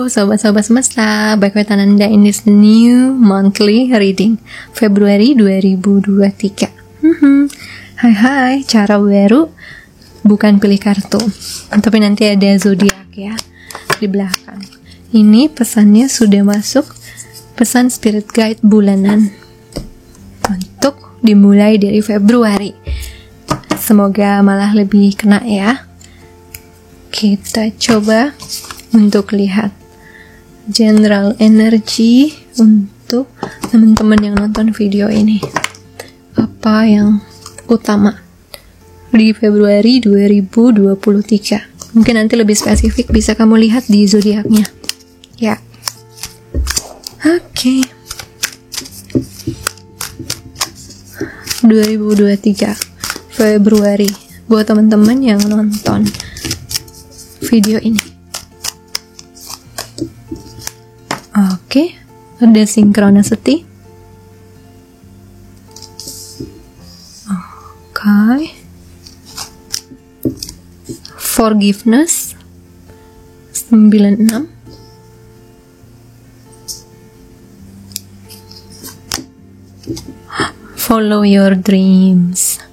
Halo sobat-sobat semesta, baik with Ananda in this new monthly reading Februari 2023. Hai, cara baru bukan pilih kartu, tapi nanti ada zodiak ya di belakang. Ini pesannya sudah masuk, pesan spirit guide bulanan untuk dimulai dari Februari. Semoga malah lebih kena ya. Kita coba untuk lihat general energy untuk teman-teman yang nonton video ini. Apa yang utama di Februari 2023? Mungkin nanti lebih spesifik bisa kamu lihat di zodiaknya. Ya. Oke. 2023 Februari buat teman-teman yang nonton video ini. Oke, ada synchronicity. Oke. Forgiveness 96. Follow your dreams.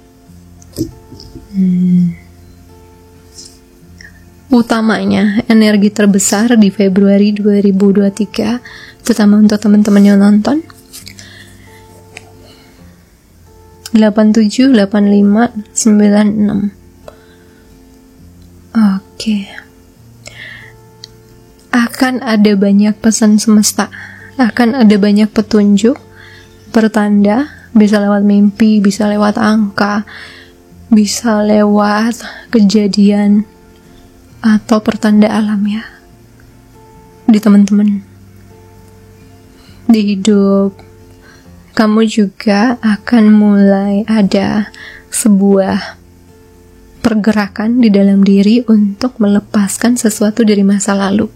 Utamanya energi terbesar di Februari 2023, terutama untuk teman-teman yang nonton. 87, 85, 96. Oke. Akan ada banyak pesan semesta, akan ada banyak petunjuk, pertanda, bisa lewat mimpi, bisa lewat angka, bisa lewat kejadian atau pertanda alam ya di teman-teman di hidup. Kamu juga akan mulai ada sebuah pergerakan di dalam diri untuk melepaskan sesuatu dari masa lalu.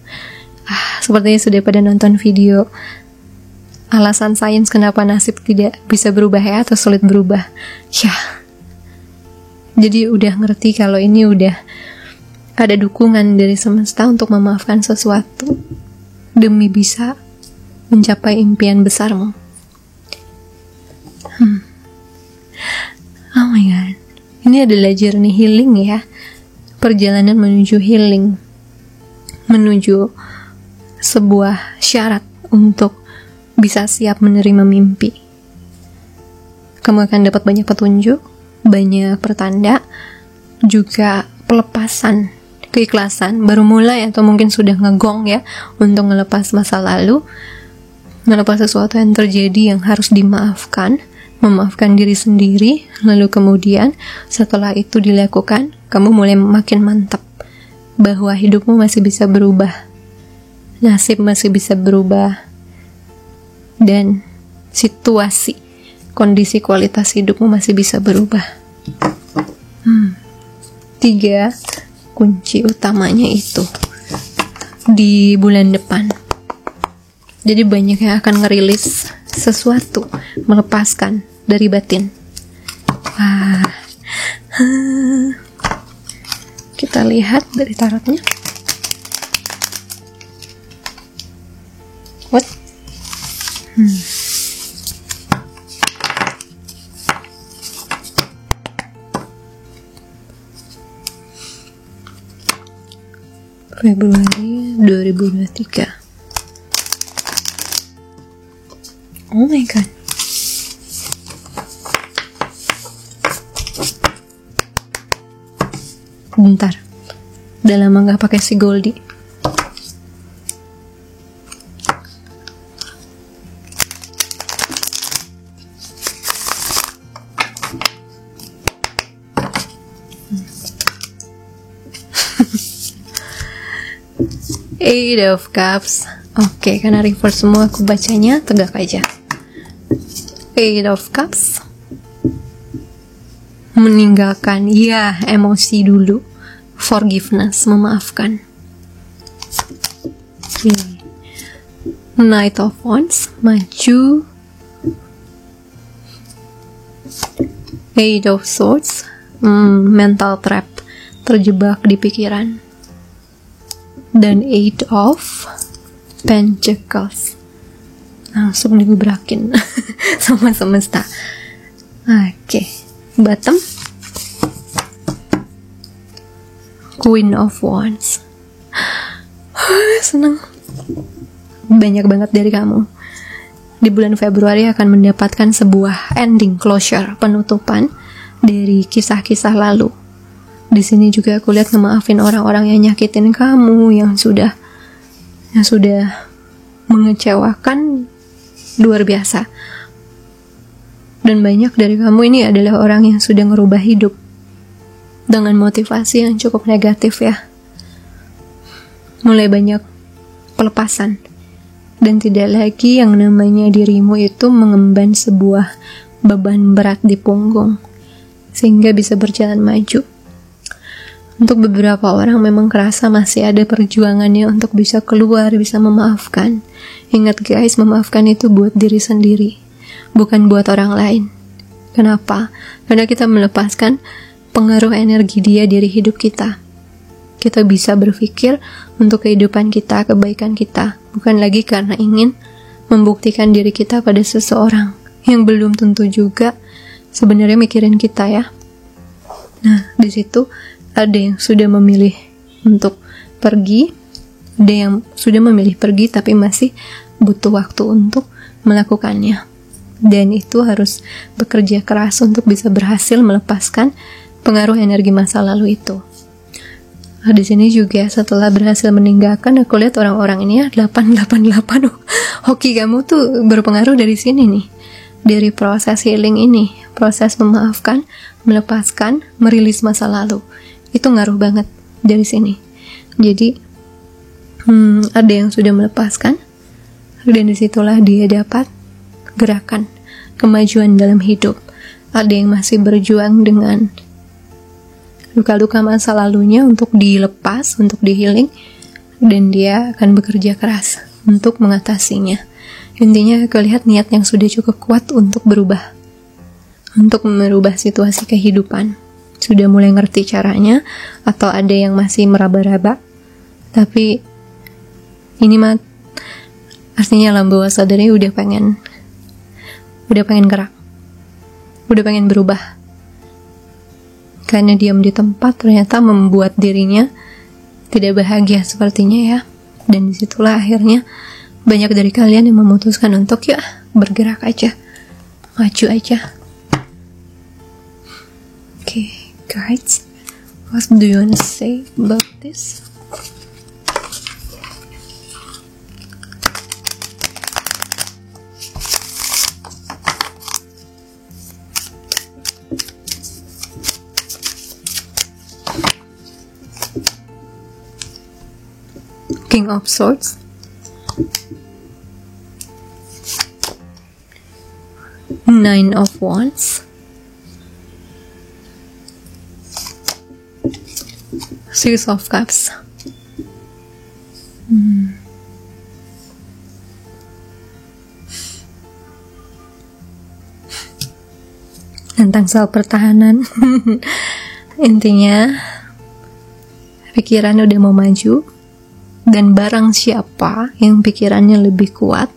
Sepertinya sudah pada nonton video alasan sains kenapa nasib tidak bisa berubah ya, atau sulit berubah ya. Jadi udah ngerti kalau ini udah ada dukungan dari semesta untuk memaafkan sesuatu demi bisa mencapai impian besarmu. Oh my god, ini adalah journey healing ya, perjalanan menuju healing, menuju sebuah syarat untuk bisa siap menerima mimpi. Kamu akan dapat banyak petunjuk, banyak pertanda, juga pelepasan, keikhlasan, baru mulai atau mungkin sudah ngegong ya untuk ngelepas masa lalu, ngelepas sesuatu yang terjadi yang harus dimaafkan, memaafkan diri sendiri. Lalu kemudian setelah itu dilakukan, kamu mulai makin mantap bahwa hidupmu masih bisa berubah, nasib masih bisa berubah, dan situasi, kondisi kualitas hidupmu masih bisa berubah. 3 kunci utamanya itu di bulan depan. Jadi banyak yang akan ngerilis sesuatu, melepaskan dari batin. Kita lihat dari tarotnya. What? Februari 2023. Oh my god. Bentar. Udah lama gak pakai si Goldie. Eight of Cups. Oke, karena reverse semua aku bacanya, tegak aja. Eight of Cups. Meninggalkan, ya, emosi dulu. Forgiveness, memaafkan. Knight of Wands, maju. Eight of Swords, mental trap, terjebak di pikiran. Dan 8 of Pentacles. Langsung digebrakin sama semesta. Oke, bottom. Queen of Wands. Seneng. Banyak banget dari kamu di bulan Februari akan mendapatkan sebuah ending, closure, penutupan dari kisah-kisah lalu. Di sini juga aku lihat ngemaafin orang-orang yang nyakitin kamu, yang sudah mengecewakan luar biasa. Dan banyak dari kamu ini adalah orang yang sudah ngerubah hidup dengan motivasi yang cukup negatif ya. Mulai banyak pelepasan. Dan tidak lagi yang namanya dirimu itu mengemban sebuah beban berat di punggung, sehingga bisa berjalan maju. Untuk beberapa orang memang kerasa masih ada perjuangannya untuk bisa keluar, bisa memaafkan. Ingat guys, memaafkan itu buat diri sendiri, bukan buat orang lain. Kenapa? Karena kita melepaskan pengaruh energi dia dari hidup kita. Kita bisa berpikir untuk kehidupan kita, kebaikan kita, bukan lagi karena ingin membuktikan diri kita pada seseorang yang belum tentu juga sebenarnya mikirin kita ya. Nah, di situ ada yang sudah memilih untuk pergi, ada yang sudah memilih pergi tapi masih butuh waktu untuk melakukannya. Dan itu harus bekerja keras untuk bisa berhasil melepaskan pengaruh energi masa lalu itu. Di sini juga setelah berhasil meninggalkan, aku lihat orang-orang ini ya 888. Hoki kamu tuh berpengaruh dari sini nih. Dari proses healing ini, proses memaafkan, melepaskan, merilis masa lalu. Itu ngaruh banget dari sini. Jadi ada yang sudah melepaskan, dan disitulah dia dapat gerakan kemajuan dalam hidup. Ada yang masih berjuang dengan luka-luka masa lalunya untuk dilepas, untuk di-healing, dan dia akan bekerja keras untuk mengatasinya. Intinya aku lihat niat yang sudah cukup kuat untuk berubah, untuk merubah situasi kehidupan. Sudah mulai ngerti caranya, atau ada yang masih meraba-raba, tapi ini mah artinya alam bawah sadarnya udah pengen gerak, udah pengen berubah. Karena diam di tempat ternyata membuat dirinya tidak bahagia sepertinya ya. Dan disitulah akhirnya banyak dari kalian yang memutuskan untuk ya bergerak aja, maju aja. Okay, guys, what do you want to say about this? King of Swords, Nine of Wands, Six of Cups. Tentang soal pertahanan. Intinya pikiran udah mau maju, dan barang siapa yang pikirannya lebih kuat,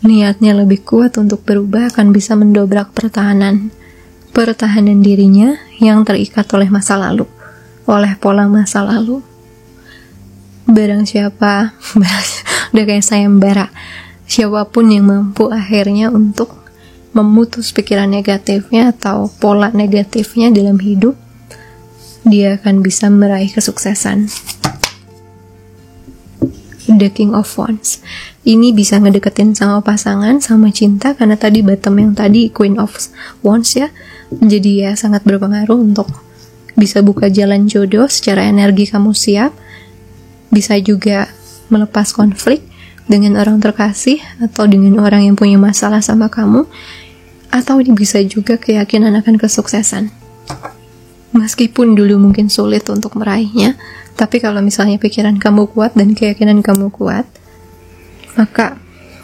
niatnya lebih kuat untuk berubah, akan bisa mendobrak pertahanan dirinya yang terikat oleh masa lalu, oleh pola masa lalu. Barang siapa, udah kayak sayembara, siapapun yang mampu akhirnya untuk memutus pikiran negatifnya atau pola negatifnya dalam hidup, dia akan bisa meraih kesuksesan. The King of Wands ini bisa ngedeketin sama pasangan, sama cinta, karena tadi bottom yang tadi Queen of Wands ya. Jadi ya sangat berpengaruh untuk bisa buka jalan jodoh secara energi kamu siap. Bisa juga melepas konflik dengan orang terkasih atau dengan orang yang punya masalah sama kamu, atau bisa juga keyakinan akan kesuksesan. Meskipun dulu mungkin sulit untuk meraihnya, tapi kalau misalnya pikiran kamu kuat dan keyakinan kamu kuat, maka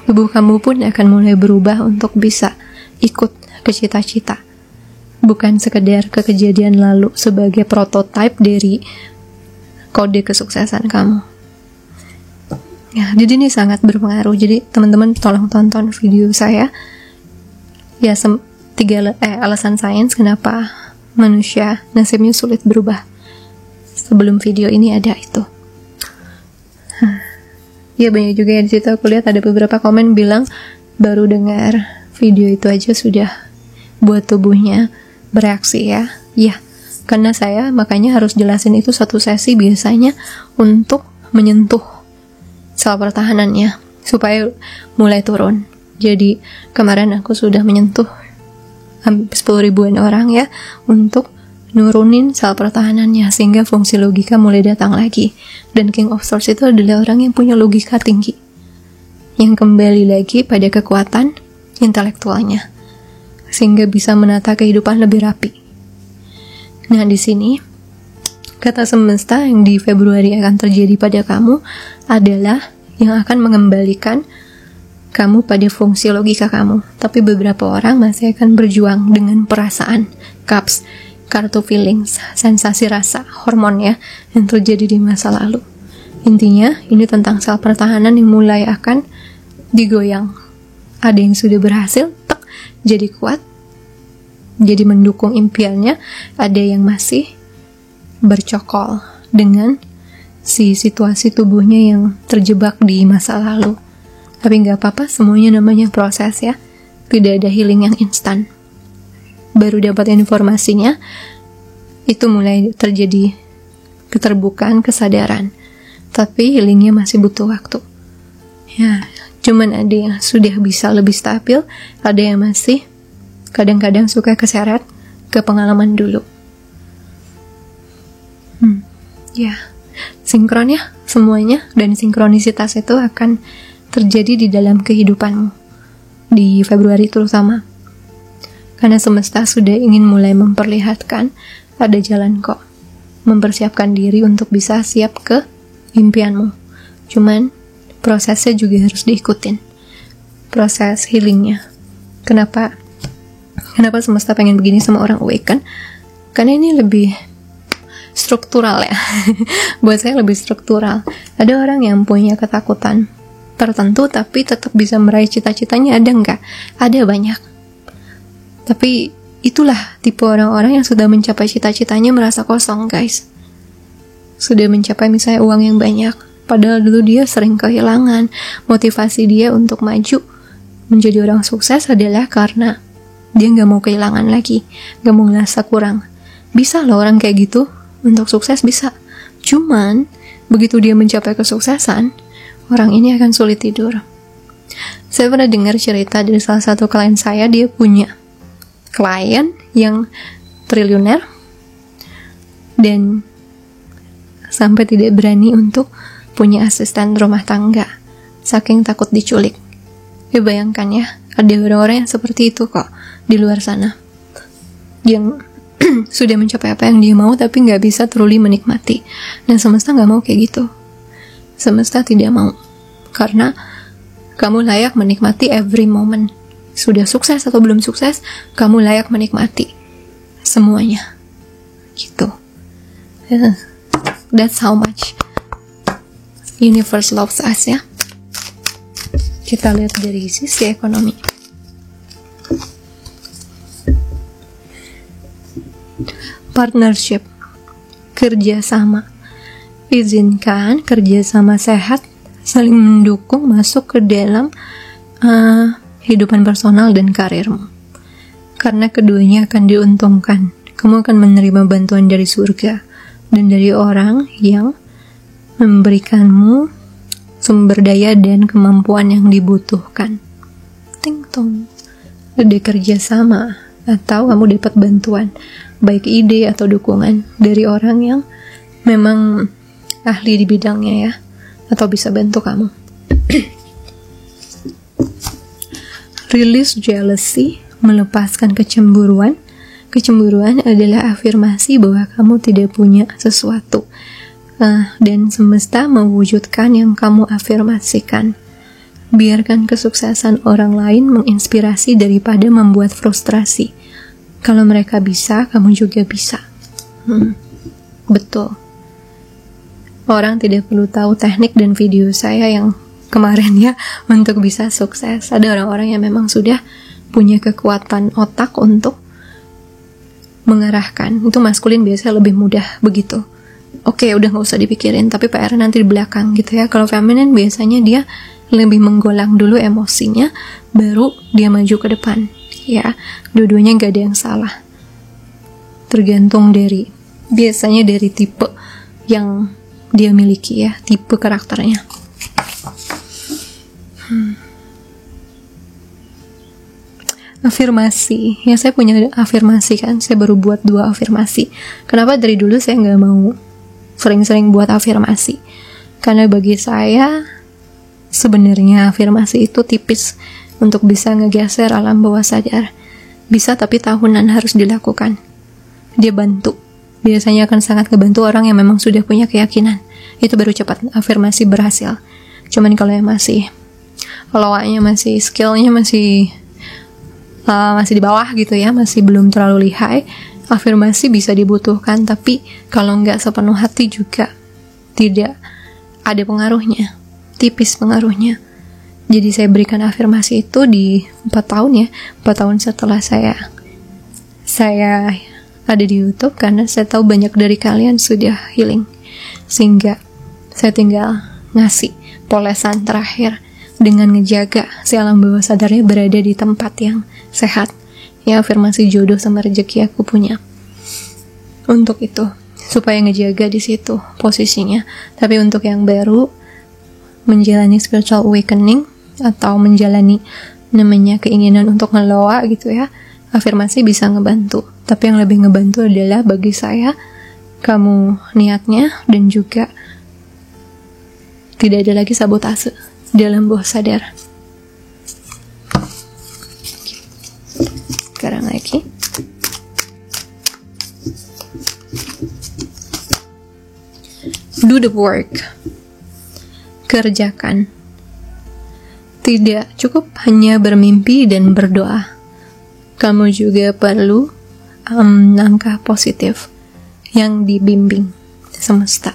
tubuh kamu pun akan mulai berubah untuk bisa ikut ke cita-cita. Bukan sekedar ke kejadian lalu sebagai prototipe dari kode kesuksesan kamu. Ya, jadi ini sangat berpengaruh. Jadi teman-teman tolong tonton video saya. Ya, alasan sains kenapa manusia nasibnya sulit berubah. Sebelum video ini ada itu. Ya, banyak juga yang di situ aku lihat ada beberapa komen bilang baru dengar video itu aja sudah buat tubuhnya bereaksi ya. Ya, karena saya makanya harus jelasin itu satu sesi biasanya untuk menyentuh sel pertahanannya supaya mulai turun. Jadi kemarin aku sudah menyentuh 10 ribuan orang ya untuk nurunin sel pertahanannya sehingga fungsi logika mulai datang lagi. Dan King of Swords itu adalah orang yang punya logika tinggi, yang kembali lagi pada kekuatan intelektualnya sehingga bisa menata kehidupan lebih rapi. Nah, di sini kata semesta yang di Februari akan terjadi pada kamu adalah yang akan mengembalikan kamu pada fungsi logika kamu. Tapi beberapa orang masih akan berjuang dengan perasaan, cups, kartu feelings, sensasi rasa, hormon ya, yang terjadi di masa lalu. Intinya, ini tentang sel pertahanan yang mulai akan digoyang. Ada yang sudah berhasil, jadi kuat, jadi mendukung impiannya. Ada yang masih bercokol dengan si situasi tubuhnya yang terjebak di masa lalu. Tapi nggak apa-apa, semuanya namanya proses ya. Tidak ada healing yang instan. Baru dapat informasinya, itu mulai terjadi keterbukaan, kesadaran. Tapi healingnya masih butuh waktu. Ya, cuman ada yang sudah bisa lebih stabil, ada yang masih kadang-kadang suka keseret ke pengalaman dulu. Ya, sinkron ya semuanya, dan sinkronisitas itu akan terjadi di dalam kehidupanmu di Februari terutama. Karena semesta sudah ingin mulai memperlihatkan ada jalan kok, mempersiapkan diri untuk bisa siap ke impianmu. Cuman prosesnya juga harus diikutin, proses healingnya. Kenapa semesta pengen begini sama orang awaken? Karena ini lebih struktural ya. Buat saya lebih struktural. Ada orang yang punya ketakutan tertentu tapi tetap bisa meraih cita-citanya, ada nggak? Ada banyak. Tapi itulah tipe orang-orang yang sudah mencapai cita-citanya merasa kosong, guys. Sudah mencapai misalnya uang yang banyak, padahal dulu dia sering kehilangan. Motivasi dia untuk maju menjadi orang sukses adalah karena dia nggak mau kehilangan lagi, nggak mau ngerasa kurang. Bisa loh orang kayak gitu untuk sukses, bisa. Cuman begitu dia mencapai kesuksesan, orang ini akan sulit tidur. Saya pernah dengar cerita dari salah satu klien saya. Dia punya klien yang triliuner dan sampai tidak berani untuk punya asisten rumah tangga saking takut diculik. Ya bayangkan ya, ada orang-orang yang seperti itu kok di luar sana, yang sudah mencapai apa yang dia mau tapi nggak bisa truly menikmati. Dan semesta nggak mau kayak gitu. Semesta tidak mau, karena kamu layak menikmati every moment. Sudah sukses atau belum sukses, kamu layak menikmati semuanya. Gitu. That's how much universe loves us ya. Kita lihat dari sisi ekonomi. Partnership, kerjasama. Izinkan kerjasama sehat, saling mendukung masuk ke dalam kehidupan personal dan karirmu. Karena keduanya akan diuntungkan. Kamu akan menerima bantuan dari surga dan dari orang yang memberikanmu sumber daya dan kemampuan yang dibutuhkan. Ting tong. Ada kerjasama atau kamu dapat bantuan, baik ide atau dukungan dari orang yang memang ahli di bidangnya ya, atau bisa bantu kamu. Release jealousy, melepaskan kecemburuan. Kecemburuan adalah afirmasi bahwa kamu tidak punya sesuatu, dan semesta mewujudkan yang kamu afirmasikan. Biarkan kesuksesan orang lain menginspirasi daripada membuat frustrasi. Kalau mereka bisa, kamu juga bisa. Betul. Orang tidak perlu tahu teknik dan video saya yang kemarin ya untuk bisa sukses. Ada orang-orang yang memang sudah punya kekuatan otak untuk mengarahkan. Itu maskulin biasanya lebih mudah begitu. Oke, udah gak usah dipikirin, tapi PR nanti di belakang gitu ya. Kalau feminin biasanya dia lebih menggolang dulu emosinya, baru dia maju ke depan. Ya, dua-duanya gak ada yang salah. Tergantung biasanya dari tipe yang dia miliki ya, tipe karakternya. Afirmasi, ya saya punya afirmasi kan, saya baru buat 2 afirmasi. Kenapa dari dulu saya nggak mau sering-sering buat afirmasi? Karena bagi saya sebenarnya afirmasi itu tipis untuk bisa ngegeser alam bawah sadar. Bisa, tapi tahunan harus dilakukan. Dia bantu. Biasanya akan sangat ngebantu orang yang memang sudah punya keyakinan. Itu baru cepat afirmasi berhasil. Cuman kalau yang masih follow-nya masih skillnya masih di bawah gitu ya, masih belum terlalu lihai, afirmasi bisa dibutuhkan, tapi kalau nggak sepenuh hati juga tidak ada pengaruhnya, tipis pengaruhnya. Jadi saya berikan afirmasi itu di 4 tahun ya, 4 tahun setelah saya ada di YouTube, karena saya tahu banyak dari kalian sudah healing, sehingga saya tinggal ngasih polesan terakhir dengan ngejaga si alam bawah sadarnya berada di tempat yang sehat. Ya, afirmasi jodoh sama rezeki aku punya untuk itu, supaya ngejaga di situ posisinya. Tapi untuk yang baru menjalani spiritual awakening atau menjalani namanya keinginan untuk ngeloa gitu ya, afirmasi bisa ngebantu. Tapi yang lebih ngebantu adalah bagi saya, kamu niatnya dan juga tidak ada lagi sabotase dalam bawah sadar. Sekarang lagi. Do the work. Kerjakan. Tidak cukup hanya bermimpi dan berdoa. Kamu juga perlu langkah positif yang dibimbing semesta.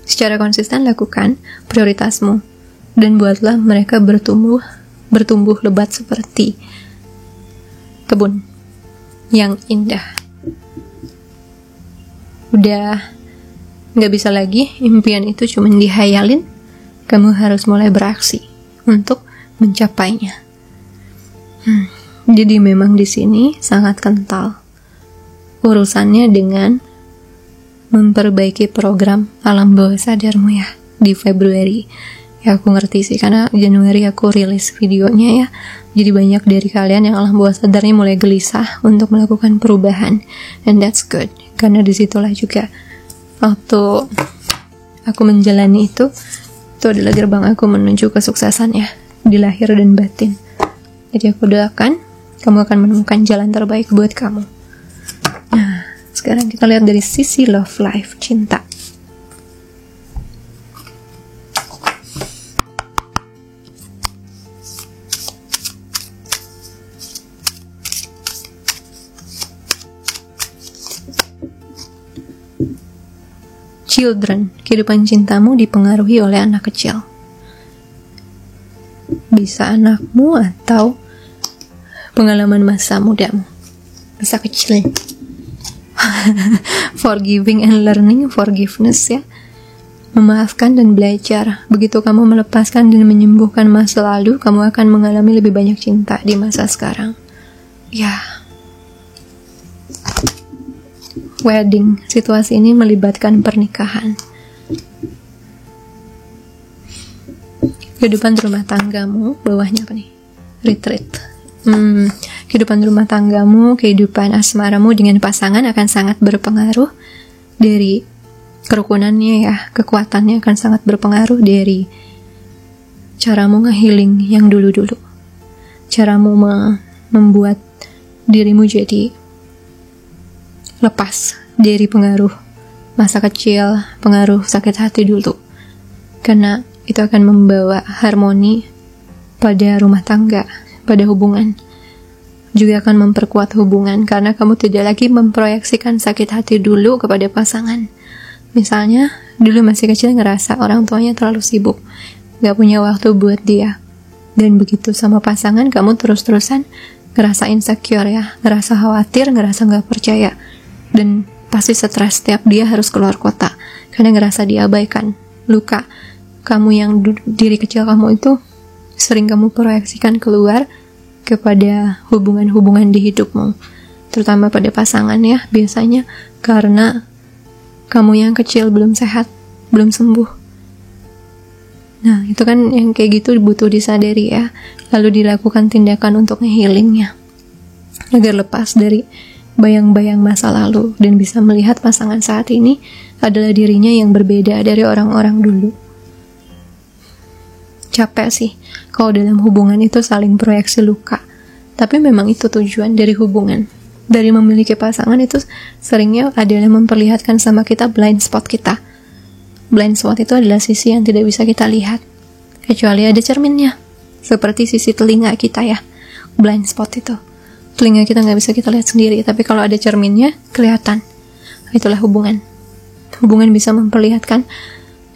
Secara konsisten lakukan prioritasmu dan buatlah mereka bertumbuh lebat seperti kebun yang indah. Udah gak bisa lagi impian itu cuma dihayalin, kamu harus mulai beraksi untuk mencapainya. Jadi memang di sini sangat kental urusannya dengan memperbaiki program alam bawah sadarmu ya di Februari. Ya aku ngerti sih, karena Januari aku rilis videonya ya. Jadi banyak dari kalian yang alam bawah sadarnya mulai gelisah untuk melakukan perubahan, and that's good. Karena disitulah juga waktu aku menjalani itu adalah gerbang aku menuju kesuksesan ya, di lahir dan batin. Jadi aku doakan kamu akan menemukan jalan terbaik buat kamu. Nah, sekarang kita lihat dari sisi love life, cinta. Children, kehidupan cintamu dipengaruhi oleh anak kecil. Bisa anakmu atau pengalaman masa mudamu, masa kecil. Forgiving and learning, forgiveness ya, memaafkan dan belajar. Begitu kamu melepaskan dan menyembuhkan masa lalu, kamu akan mengalami lebih banyak cinta di masa sekarang. Ya, wedding, situasi ini melibatkan pernikahan. Kehidupan rumah tanggamu, bawahnya apa nih? Retreat. Kehidupan rumah tanggamu, kehidupan asmaramu dengan pasangan akan sangat berpengaruh dari kerukunannya ya, kekuatannya akan sangat berpengaruh dari caramu nge-healing yang dulu-dulu, caramu membuat dirimu jadi lepas dari pengaruh masa kecil, pengaruh sakit hati dulu, karena itu akan membawa harmoni pada rumah tangga, pada hubungan. Juga akan memperkuat hubungan, karena kamu tidak lagi memproyeksikan sakit hati dulu kepada pasangan, Misalnya dulu masih kecil ngerasa orang tuanya terlalu sibuk, gak punya waktu buat dia. Dan begitu sama pasangan, kamu terus-terusan ngerasa insecure ya, ngerasa khawatir, ngerasa gak percaya. Dan pasti stres setiap dia harus keluar kota, karena ngerasa diabaikan. Luka kamu yang diri kecil kamu itu sering kamu proyeksikan keluar kepada hubungan-hubungan di hidupmu. Terutama pada pasangan ya, biasanya karena kamu yang kecil belum sehat, belum sembuh. Nah, itu kan yang kayak gitu butuh disadari ya. Lalu dilakukan tindakan untuk nge-healingnya, agar lepas dari bayang-bayang masa lalu dan bisa melihat pasangan saat ini adalah dirinya yang berbeda dari orang-orang dulu. Capek sih kalau dalam hubungan itu saling proyeksi luka. Tapi memang itu tujuan dari hubungan. Dari memiliki pasangan itu seringnya adalah memperlihatkan sama kita blind spot kita. Blind spot itu adalah sisi yang tidak bisa kita lihat, kecuali ada cerminnya. Seperti sisi telinga kita ya, blind spot itu. Telinga kita nggak bisa kita lihat sendiri, tapi kalau ada cerminnya, kelihatan. Itulah hubungan. Hubungan bisa memperlihatkan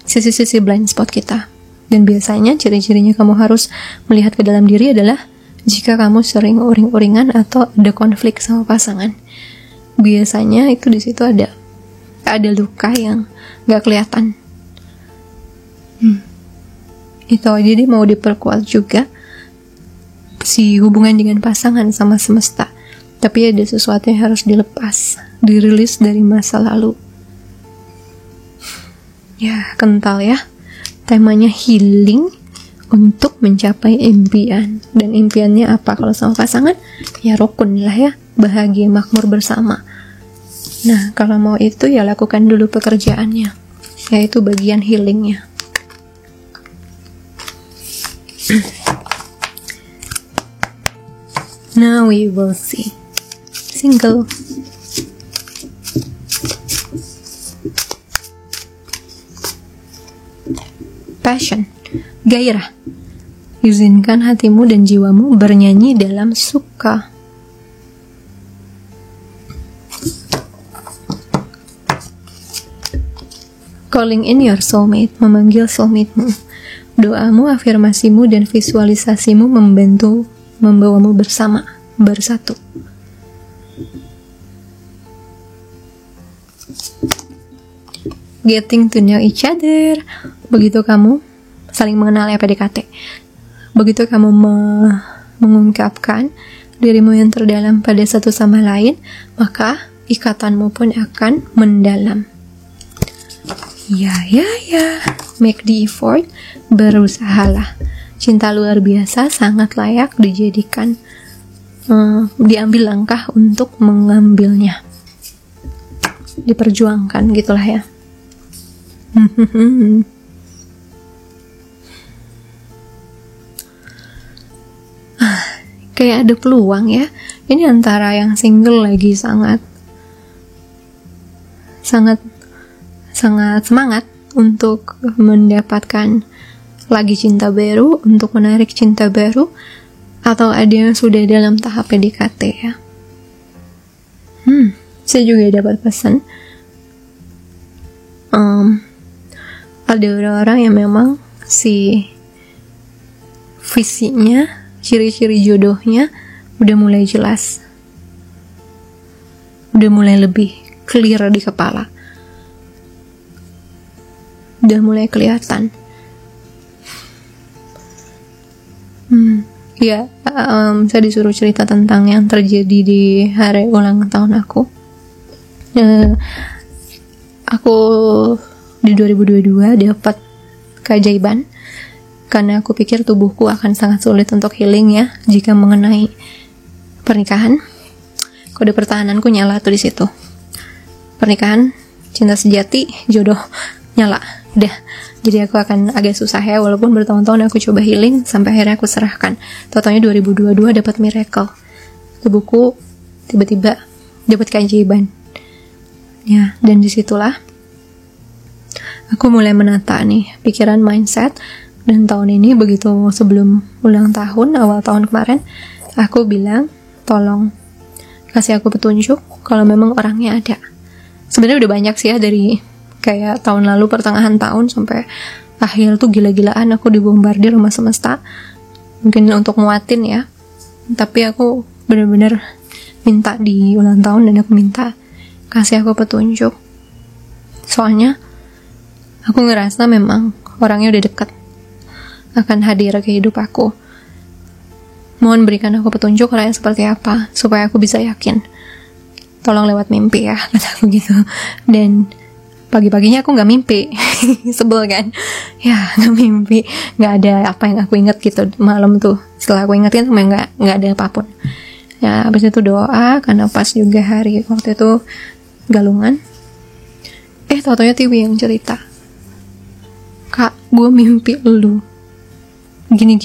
sisi-sisi blind spot kita. Dan biasanya ciri-cirinya kamu harus melihat ke dalam diri adalah jika kamu sering uring-uringan atau ada konflik sama pasangan. Biasanya itu di situ ada luka yang nggak kelihatan. Itu jadi mau diperkuat juga si hubungan dengan pasangan sama semesta. Tapi ada sesuatu yang harus dilepas, dirilis dari masa lalu. Ya, kental ya. Temanya healing untuk mencapai impian. Dan impiannya apa kalau sama pasangan? Ya rukun lah ya, bahagia makmur bersama. Nah, kalau mau itu ya lakukan dulu pekerjaannya, yaitu bagian healingnya. Now we will see. Single. Passion, gairah. Izinkan hatimu dan jiwamu bernyanyi dalam suka. Calling in your soulmate, memanggil soulmate-mu. Doamu, afirmasimu, dan visualisasimu membawamu bersama, bersatu. Getting to know each other. Begitu kamu saling mengenal ya PDKT. Begitu kamu mengungkapkan dirimu yang terdalam pada satu sama lain, maka ikatanmu pun akan mendalam. Ya, make the effort, berusahalah. Cinta luar biasa sangat layak dijadikan, diambil langkah untuk mengambilnya. Diperjuangkan gitulah ya. Kayak ada peluang ya. Ini antara yang single lagi sangat semangat untuk mendapatkan lagi cinta baru, untuk menarik cinta baru, atau ada yang sudah dalam tahap PDKT ya. Saya juga dapat pesan ada orang-orang yang memang si visinya, ciri-ciri jodohnya udah mulai jelas, udah mulai lebih clear di kepala, udah mulai kelihatan. Saya disuruh cerita tentang yang terjadi di hari ulang tahun aku. Aku di 2022 dapat keajaiban, karena aku pikir tubuhku akan sangat sulit untuk healing ya jika mengenai pernikahan. Kode pertahananku nyala tuh di situ. Pernikahan, cinta sejati, jodoh nyala. Udah. Jadi aku akan agak susah ya, walaupun bertahun-tahun aku coba healing sampai akhirnya aku serahkan. Totalnya 2022 dapat miracle. Tubuhku tiba-tiba dapat keajaiban. Ya, dan disitulah aku mulai menata nih pikiran, mindset. Dan tahun ini begitu sebelum ulang tahun, awal tahun kemarin, aku bilang tolong kasih aku petunjuk kalau memang orangnya ada. Sebenarnya udah banyak sih ya dari Kayak tahun lalu pertengahan tahun sampai akhir tuh gila-gilaan aku dibombardir sama semesta. Mungkin untuk nguatin ya, tapi aku bener-bener minta di ulang tahun, dan aku minta kasih aku petunjuk. Soalnya aku ngerasa memang orangnya udah deket akan hadir ke hidup aku. Mohon berikan aku petunjuk orangnya seperti apa, supaya aku bisa yakin. Tolong lewat mimpi ya, kata aku gitu. Dan pagi-paginya aku gak mimpi. Sebel kan? Ya, gak mimpi, gak ada apa yang aku inget gitu malam tuh. Setelah aku ingetin cuma gak ada apapun. Ya, habis itu doa, karena pas juga hari waktu itu galungan. Tau-taunya Tiwi yang cerita, Kak, gue mimpi lu gini,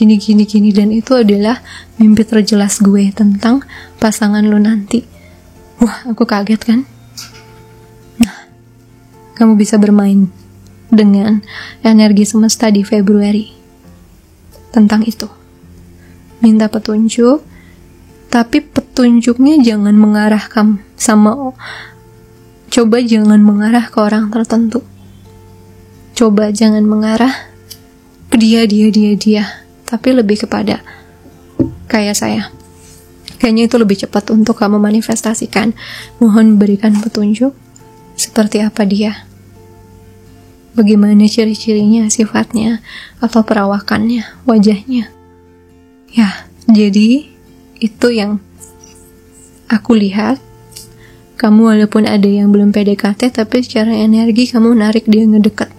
dan itu adalah mimpi terjelas gue tentang pasangan lu nanti. Wah, aku kaget kan. Nah, kamu bisa bermain dengan energi semesta di Februari tentang itu. Minta petunjuk, tapi petunjuknya jangan mengarah coba jangan mengarah ke orang tertentu. Coba jangan mengarah ke dia, tapi lebih kepada kayak saya. Kayaknya itu lebih cepat untuk kamu manifestasikan. Mohon berikan petunjuk seperti apa dia, bagaimana ciri-cirinya, sifatnya, atau perawakannya, wajahnya. Ya, jadi itu yang aku lihat. Kamu walaupun ada yang belum PDKT, tapi secara energi kamu narik dia ngedeket.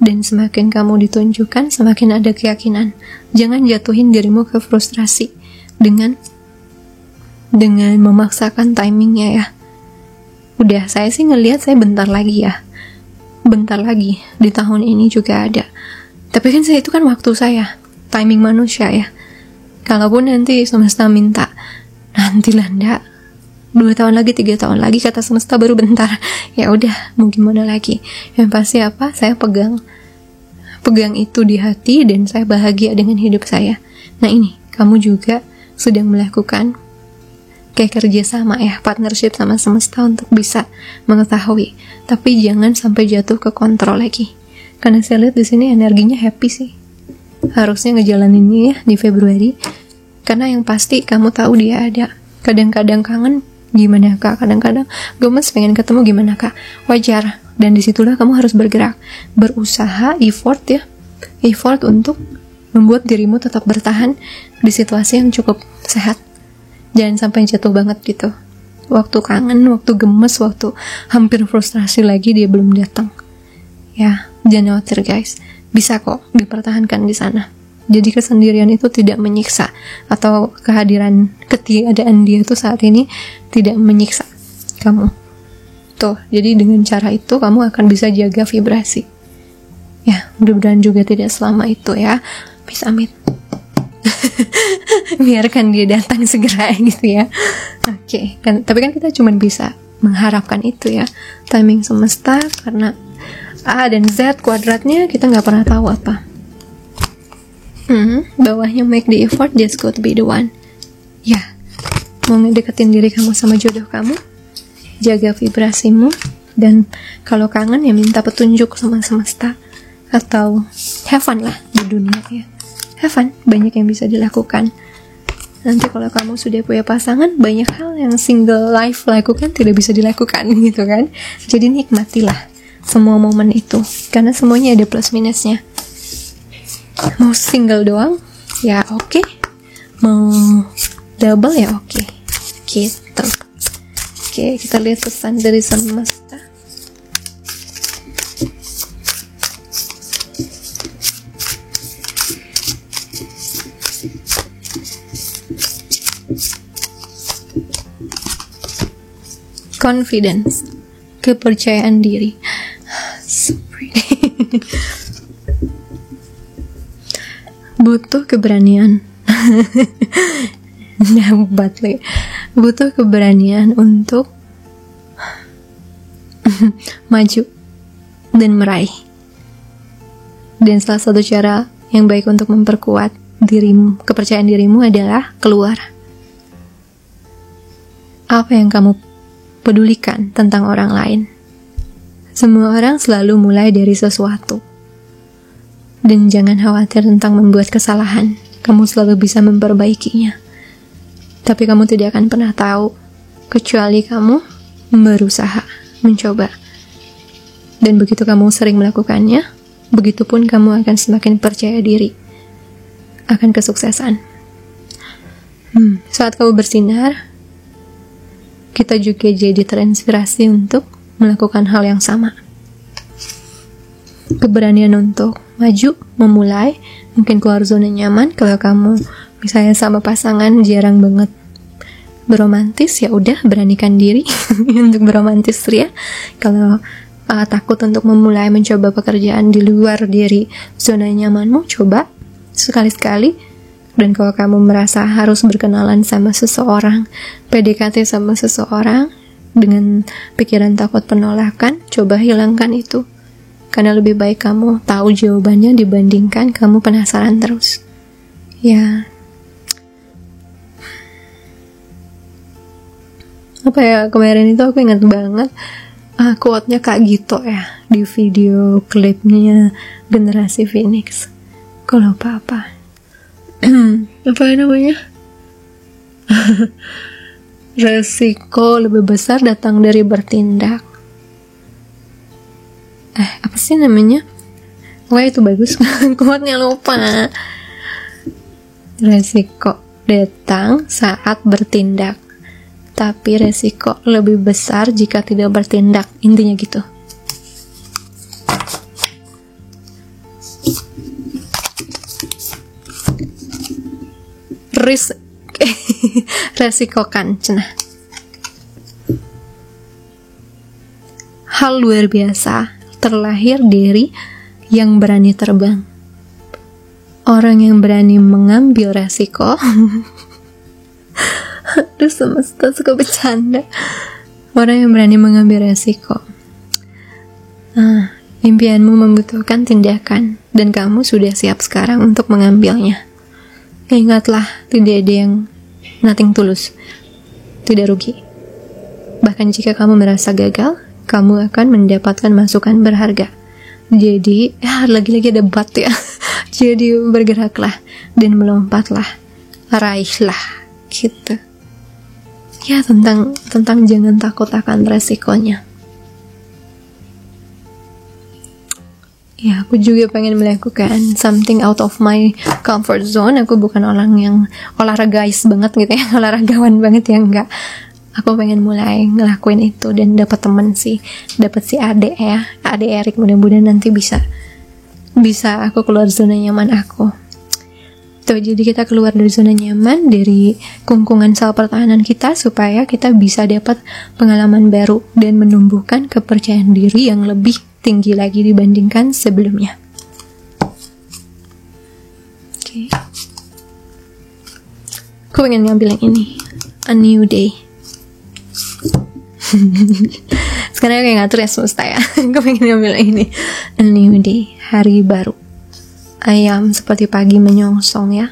Dan semakin kamu ditunjukkan, semakin ada keyakinan. Jangan jatuhin dirimu ke frustrasi dengan memaksakan timingnya ya. Udah, saya sih ngelihat saya bentar lagi di tahun ini juga ada. Tapi kan itu kan waktu saya, timing manusia ya. Kalaupun nanti semesta minta, nantilah ndak, 2 tahun lagi, 3 tahun lagi, kata semesta baru bentar. Ya udah, mau gimana lagi. Yang pasti apa? Saya pegang itu di hati, dan saya bahagia dengan hidup saya. Nah ini, kamu juga sedang melakukan kayak kerjasama ya, partnership sama semesta untuk bisa mengetahui. Tapi jangan sampai jatuh ke kontrol lagi. Karena saya lihat di sini energinya happy sih. Harusnya ngejalaninnya ya di Februari. Karena yang pasti kamu tahu dia ada. Kadang-kadang kangen, gimana kak? Kadang-kadang gemes pengen ketemu, gimana kak? Wajar. Dan disitulah kamu harus bergerak, berusaha, effort untuk membuat dirimu tetap bertahan di situasi yang cukup sehat. Jangan sampai jatuh banget gitu. Waktu kangen, waktu gemes, waktu hampir frustrasi lagi dia belum datang. Ya, jangan khawatir guys. Bisa kok dipertahankan di sana. Jadi kesendirian itu tidak menyiksa, atau ketiadaan dia tuh saat ini tidak menyiksa kamu. Tuh, jadi dengan cara itu kamu akan bisa jaga vibrasi. Ya, mudah-mudahan juga tidak selama itu ya. Please, amin. Biarkan dia datang segera gitu ya. Oke, tapi kan kita cuma bisa mengharapkan itu ya. Timing semesta, karena A dan Z kuadratnya kita nggak pernah tahu apa. Bawahnya make the effort, just go to be the one. Ya, mau ngedeketin diri kamu sama jodoh kamu, jaga vibrasimu, dan kalau kangen ya minta petunjuk sama semesta, atau have fun lah di dunia ya. Have fun, banyak yang bisa dilakukan. Nanti kalau kamu sudah punya pasangan, banyak hal yang single life lakukan tidak bisa dilakukan gitu kan. Jadi nikmatilah semua momen itu, karena semuanya ada plus minusnya. Mau single doang ya oke. Mau double ya oke. Gitu. Oke, kita lihat pesan dari semesta. Confidence, kepercayaan diri. So pretty. Butuh keberanian. Butuh keberanian untuk maju dan meraih. Dan salah satu cara yang baik untuk memperkuat dirimu, kepercayaan dirimu adalah keluar. Apa yang kamu pedulikan tentang orang lain? Semua orang selalu mulai dari sesuatu. Dan jangan khawatir tentang membuat kesalahan. Kamu selalu bisa memperbaikinya. Tapi kamu tidak akan pernah tahu kecuali kamu berusaha, mencoba. Dan begitu kamu sering melakukannya, begitupun kamu akan semakin percaya diri akan kesuksesan. Saat kamu bersinar, kita juga jadi terinspirasi untuk melakukan hal yang sama. Keberanian untuk maju, memulai, mungkin keluar zona nyaman. Kalau kamu misalnya sama pasangan jarang banget beromantis, ya udah beranikan diri untuk beromantis ya. Kalau takut untuk memulai mencoba pekerjaan di luar dari zona nyamanmu, coba sekali-sekali. Dan kalau kamu merasa harus berkenalan sama seseorang, PDKT sama seseorang dengan pikiran takut penolakan, coba hilangkan itu. Karena lebih baik kamu tahu jawabannya dibandingkan kamu penasaran terus. Ya, apa ya, kemarin itu aku ingat banget quote-nya Kak Gito ya, di video klipnya Generasi Phoenix. Kalau apa apa namanya? Resiko lebih besar datang dari bertindak. Apa sih namanya? Wah, itu bagus. Quote-nya lupa. Resiko datang saat bertindak, tapi resiko lebih besar jika tidak bertindak. Intinya gitu. Resikokan cenah. Hal luar biasa terlahir dari yang berani terbang. Orang yang berani mengambil resiko. Aduh, semesta suka bercanda. Orang yang berani mengambil resiko. Impianmu membutuhkan tindakan, dan kamu sudah siap sekarang untuk mengambilnya. Ingatlah, tidak ada yang nothing tulus, tidak rugi. Bahkan jika kamu merasa gagal, kamu akan mendapatkan masukan berharga. Jadi, lagi-lagi ada bat ya. Jadi bergeraklah dan melompatlah, raihlah, gitu. Ya, tentang jangan takut akan resikonya. Ya, aku juga pengen melakukan something out of my comfort zone. Aku bukan orang yang olahragais banget gitu ya, olahragawan banget ya, enggak. Aku pengen mulai ngelakuin itu dan dapat temen sih, dapat si Ade ya, Ade Erik, mudah-mudahan nanti bisa aku keluar zona nyaman aku. Tuh, jadi kita keluar dari zona nyaman, dari kungkungan sel pertahanan kita, supaya kita bisa dapat pengalaman baru dan menumbuhkan kepercayaan diri yang lebih tinggi lagi dibandingkan sebelumnya. Oke. Aku pengen ngambil yang ini, A New Day. Sekarang aku yang ngatur ya semesta ya. Aku pengen ngambil yang ini, A New Day, hari baru. Ayam seperti pagi menyongsong ya.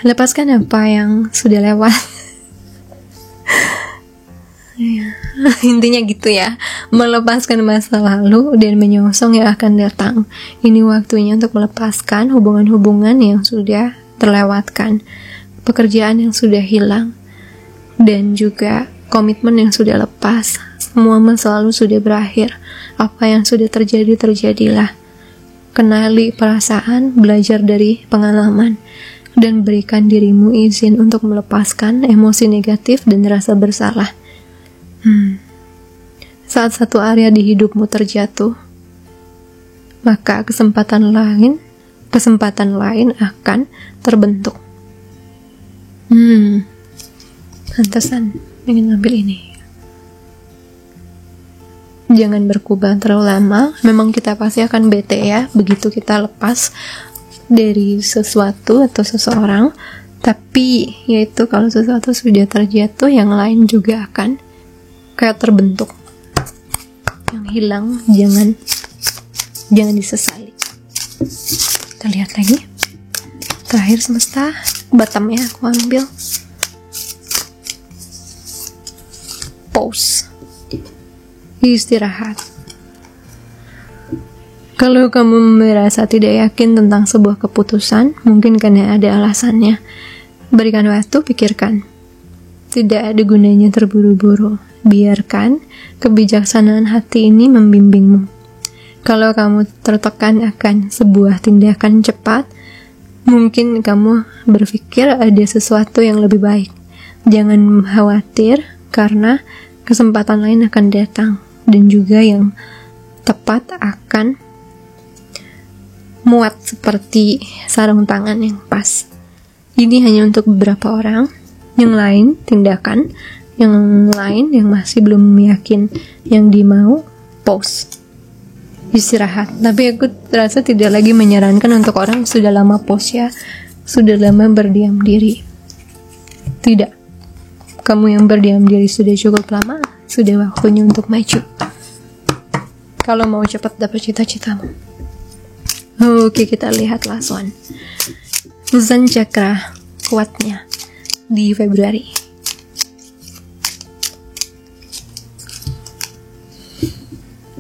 Lepaskan apa yang sudah lewat. Ya, intinya gitu ya, melepaskan masa lalu dan menyongsong yang akan datang. Ini waktunya untuk melepaskan hubungan-hubungan yang sudah terlewatkan, pekerjaan yang sudah hilang, dan juga komitmen yang sudah lepas. Semua masa lalu sudah berakhir. Apa yang sudah terjadi, terjadilah. Kenali perasaan, belajar dari pengalaman, dan berikan dirimu izin untuk melepaskan emosi negatif dan rasa bersalah. Saat satu area di hidupmu terjatuh, maka kesempatan lain akan terbentuk. Pantesan ingin ngambil ini. Jangan berkubat terlalu lama. Memang kita pasti akan bete ya, begitu kita lepas dari sesuatu atau seseorang. Tapi yaitu kalau sesuatu sudah terjatuh, yang lain juga akan kayak terbentuk. Yang hilang jangan disesali. Kita lihat lagi. Terakhir semesta, bottomnya aku ambil. Pause. istirahat. Kalau kamu merasa tidak yakin tentang sebuah keputusan, mungkin karena ada alasannya. Berikan waktu, pikirkan. Tidak ada gunanya terburu-buru. Biarkan kebijaksanaan hati ini membimbingmu. Kalau kamu tertekan akan sebuah tindakan cepat, mungkin kamu berpikir ada sesuatu yang lebih baik. Jangan khawatir, karena kesempatan lain akan datang, dan juga yang tepat akan muat seperti sarung tangan yang pas. Ini hanya untuk beberapa orang. Yang lain, tindakan. Yang lain yang masih belum yakin yang dimau, pause. Istirahat. Tapi aku rasa tidak lagi menyarankan untuk orang yang sudah lama pause ya. Sudah lama berdiam diri. Tidak. Kamu yang berdiam diri sudah cukup lama, sudah waktunya untuk maju. Kalau mau cepat dapat cita-citamu. Oke, kita lihat last one. Zan Chakra kuatnya di Februari.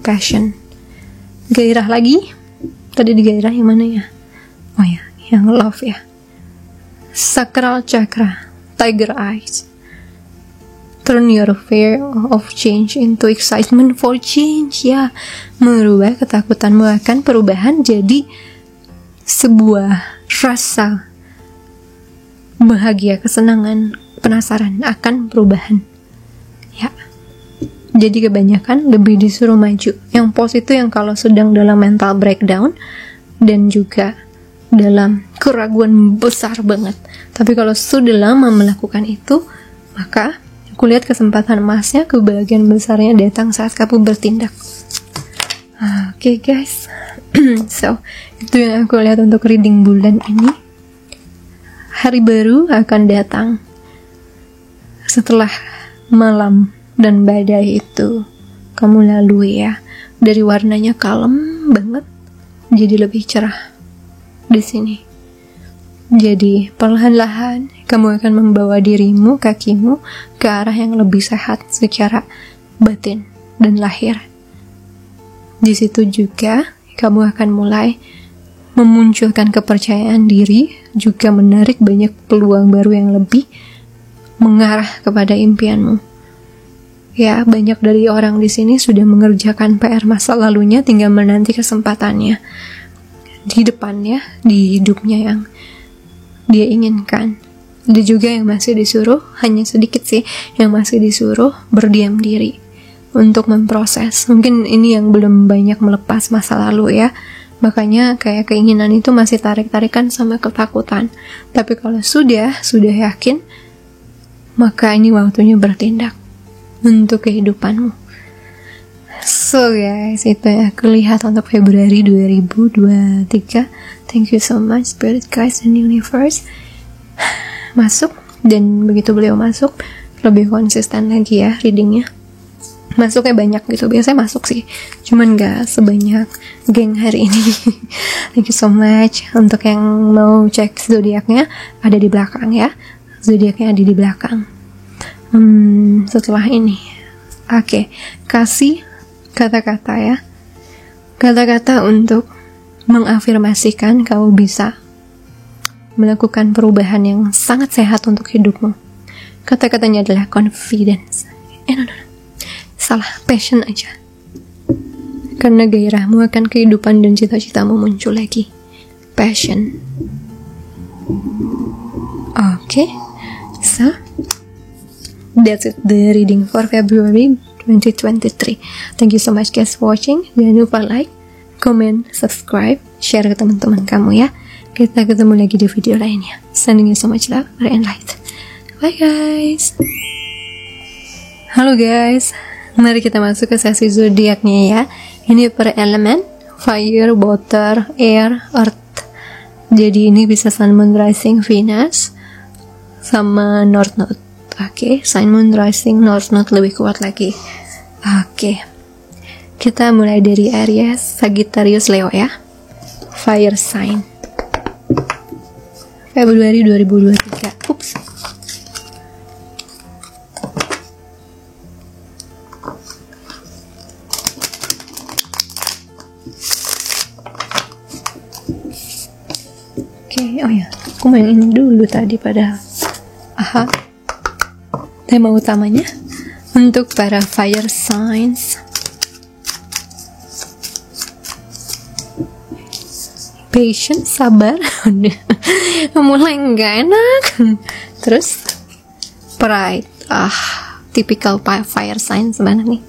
Passion. Gairah lagi. Tadi di gairah yang mana ya? Oh ya, yang love ya. Sacral Chakra, Tiger Eyes. Turn your fear of change into excitement for change. Ya, merubah ketakutanmu akan perubahan jadi sebuah rasa bahagia, kesenangan, penasaran akan perubahan. Ya, jadi kebanyakan lebih disuruh maju. Yang pos itu yang kalau sedang dalam mental breakdown dan juga dalam keraguan besar banget. Tapi kalau sudah lama melakukan itu, maka aku lihat kesempatan emasnya, kebahagiaan besarnya datang saat kamu bertindak. Oke, guys. So, itu yang aku lihat untuk reading bulan ini. Hari baru akan datang setelah malam dan badai itu kamu lalui ya. Dari warnanya kalem banget jadi lebih cerah di sini. Jadi perlahan-lahan kamu akan membawa dirimu, kakimu ke arah yang lebih sehat secara batin dan lahir. Di situ juga kamu akan mulai memunculkan kepercayaan diri, juga menarik banyak peluang baru yang lebih mengarah kepada impianmu. Ya, banyak dari orang di sini sudah mengerjakan PR masa lalunya, tinggal menanti kesempatannya di depannya, di hidupnya yang dia inginkan. Ada juga yang masih disuruh, hanya sedikit sih, yang masih disuruh berdiam diri untuk memproses. Mungkin ini yang belum banyak melepas masa lalu ya. Makanya kayak keinginan itu masih tarik-tarikan sama ketakutan. Tapi kalau sudah yakin, maka ini waktunya bertindak untuk kehidupanmu. So guys, itu ya aku lihat untuk Februari 2023. Thank you so much Spirit Guides and Universe. Masuk, dan begitu beliau masuk lebih konsisten lagi ya readingnya. Masuknya banyak gitu, biasanya masuk sih, cuman gak sebanyak geng hari ini. Thank you so much. Untuk yang mau cek zodiaknya ada di belakang ya, zodiaknya ada di belakang. Setelah ini oke, kasih kata-kata ya, kata-kata untuk mengafirmasikan kamu bisa melakukan perubahan yang sangat sehat untuk hidupmu. Kata-katanya adalah confidence. No. Salah, passion aja. Karena gairahmu akan kehidupan dan cita-citamu muncul lagi. Passion. Okay. So, that's it, the reading for February 2023. Thank you so much guys for watching. Jangan lupa like, comment, subscribe, share ke teman-teman kamu ya. Kita ketemu lagi di video lainnya. Sending you so much love and light. Bye guys. Halo guys, mari kita masuk ke sesi zodiaknya ya. Ini per elemen, fire, water, air, earth. Jadi ini bisa sun, moon, rising, Venus sama north node. Oke, sun, moon, rising, north node lebih kuat lagi. Oke. Kita mulai dari Aries, Sagittarius, Leo ya. Fire sign. Februari 2023. Ups. Oh ya, aku mau yang ini dulu tadi padahal. Tema utamanya untuk para fire signs. Patience, sabar. Mulai nggak enak. Terus pride. Typical fire sign sebenarnya nih.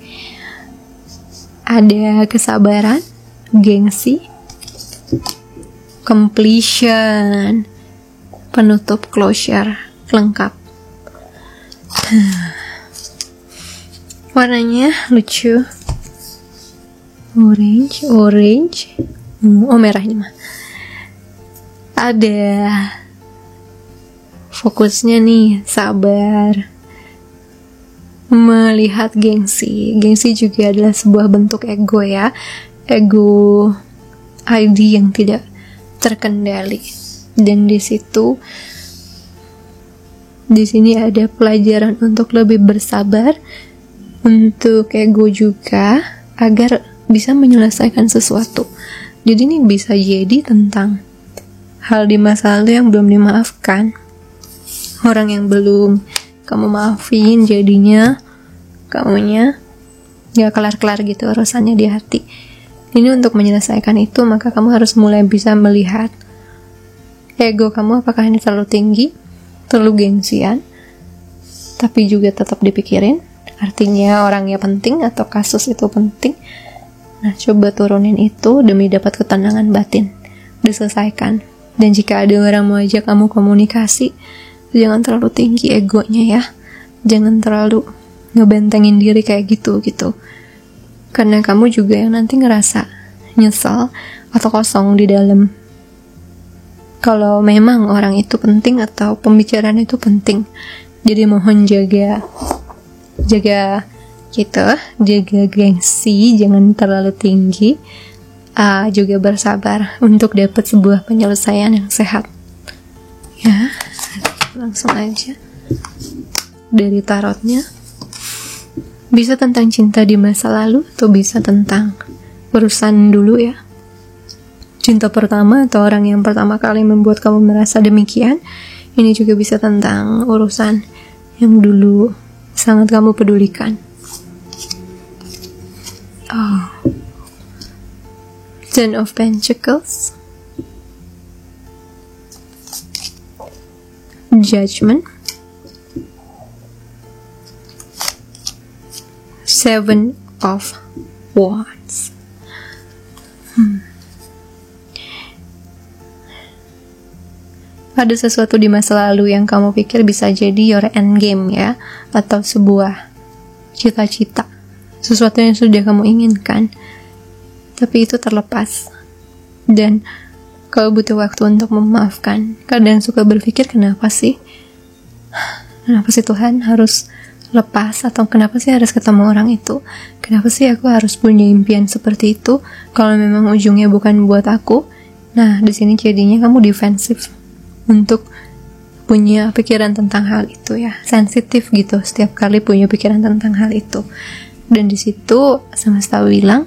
Ada kesabaran, gengsi, completion, penutup, closure, lengkap. Warnanya lucu, orange. Merah ini mah. Ada fokusnya nih, sabar, melihat gengsi juga adalah sebuah bentuk ego ya, ego ID yang tidak terkendali. Dan di sini ada pelajaran untuk lebih bersabar, untuk ego juga agar bisa menyelesaikan sesuatu. Jadi ini bisa jadi tentang hal di masa lalu yang belum dimaafkan, orang yang belum kamu maafin, jadinya kamunya gak kelar-kelar gitu urusannya di hati. Ini untuk menyelesaikan itu, maka kamu harus mulai bisa melihat ego kamu apakah ini terlalu tinggi, terlalu gengsian, tapi juga tetap dipikirin, artinya orangnya penting atau kasus itu penting. Nah, coba turunin itu demi dapat ketenangan batin, diselesaikan. Dan jika ada orang mau ajak kamu komunikasi, jangan terlalu tinggi egonya ya, jangan terlalu ngebentengin diri kayak gitu, karena kamu juga yang nanti ngerasa nyesel atau kosong di dalam. Kalau memang orang itu penting atau pembicaraan itu penting, jadi mohon jaga gitu, jaga gengsi, jangan terlalu tinggi, juga bersabar untuk dapat sebuah penyelesaian yang sehat ya. Langsung aja dari tarotnya, bisa tentang cinta di masa lalu atau bisa tentang urusan dulu ya, cinta pertama atau orang yang pertama kali membuat kamu merasa demikian. Ini juga bisa tentang urusan yang dulu sangat kamu pedulikan. Ten of Pentacles, Judgment, Seven of Wands. Ada sesuatu di masa lalu yang kamu pikir bisa jadi your end game ya, atau sebuah cita-cita, sesuatu yang sudah kamu inginkan, tapi itu terlepas. Dan kalau butuh waktu untuk memaafkan, kadang suka berpikir kenapa sih Tuhan harus lepas, atau kenapa sih harus ketemu orang itu, kenapa sih aku harus punya impian seperti itu kalau memang ujungnya bukan buat aku. Nah, di sini jadinya kamu defensif untuk punya pikiran tentang hal itu ya, sensitif gitu setiap kali punya pikiran tentang hal itu. Dan di situ semesta bilang,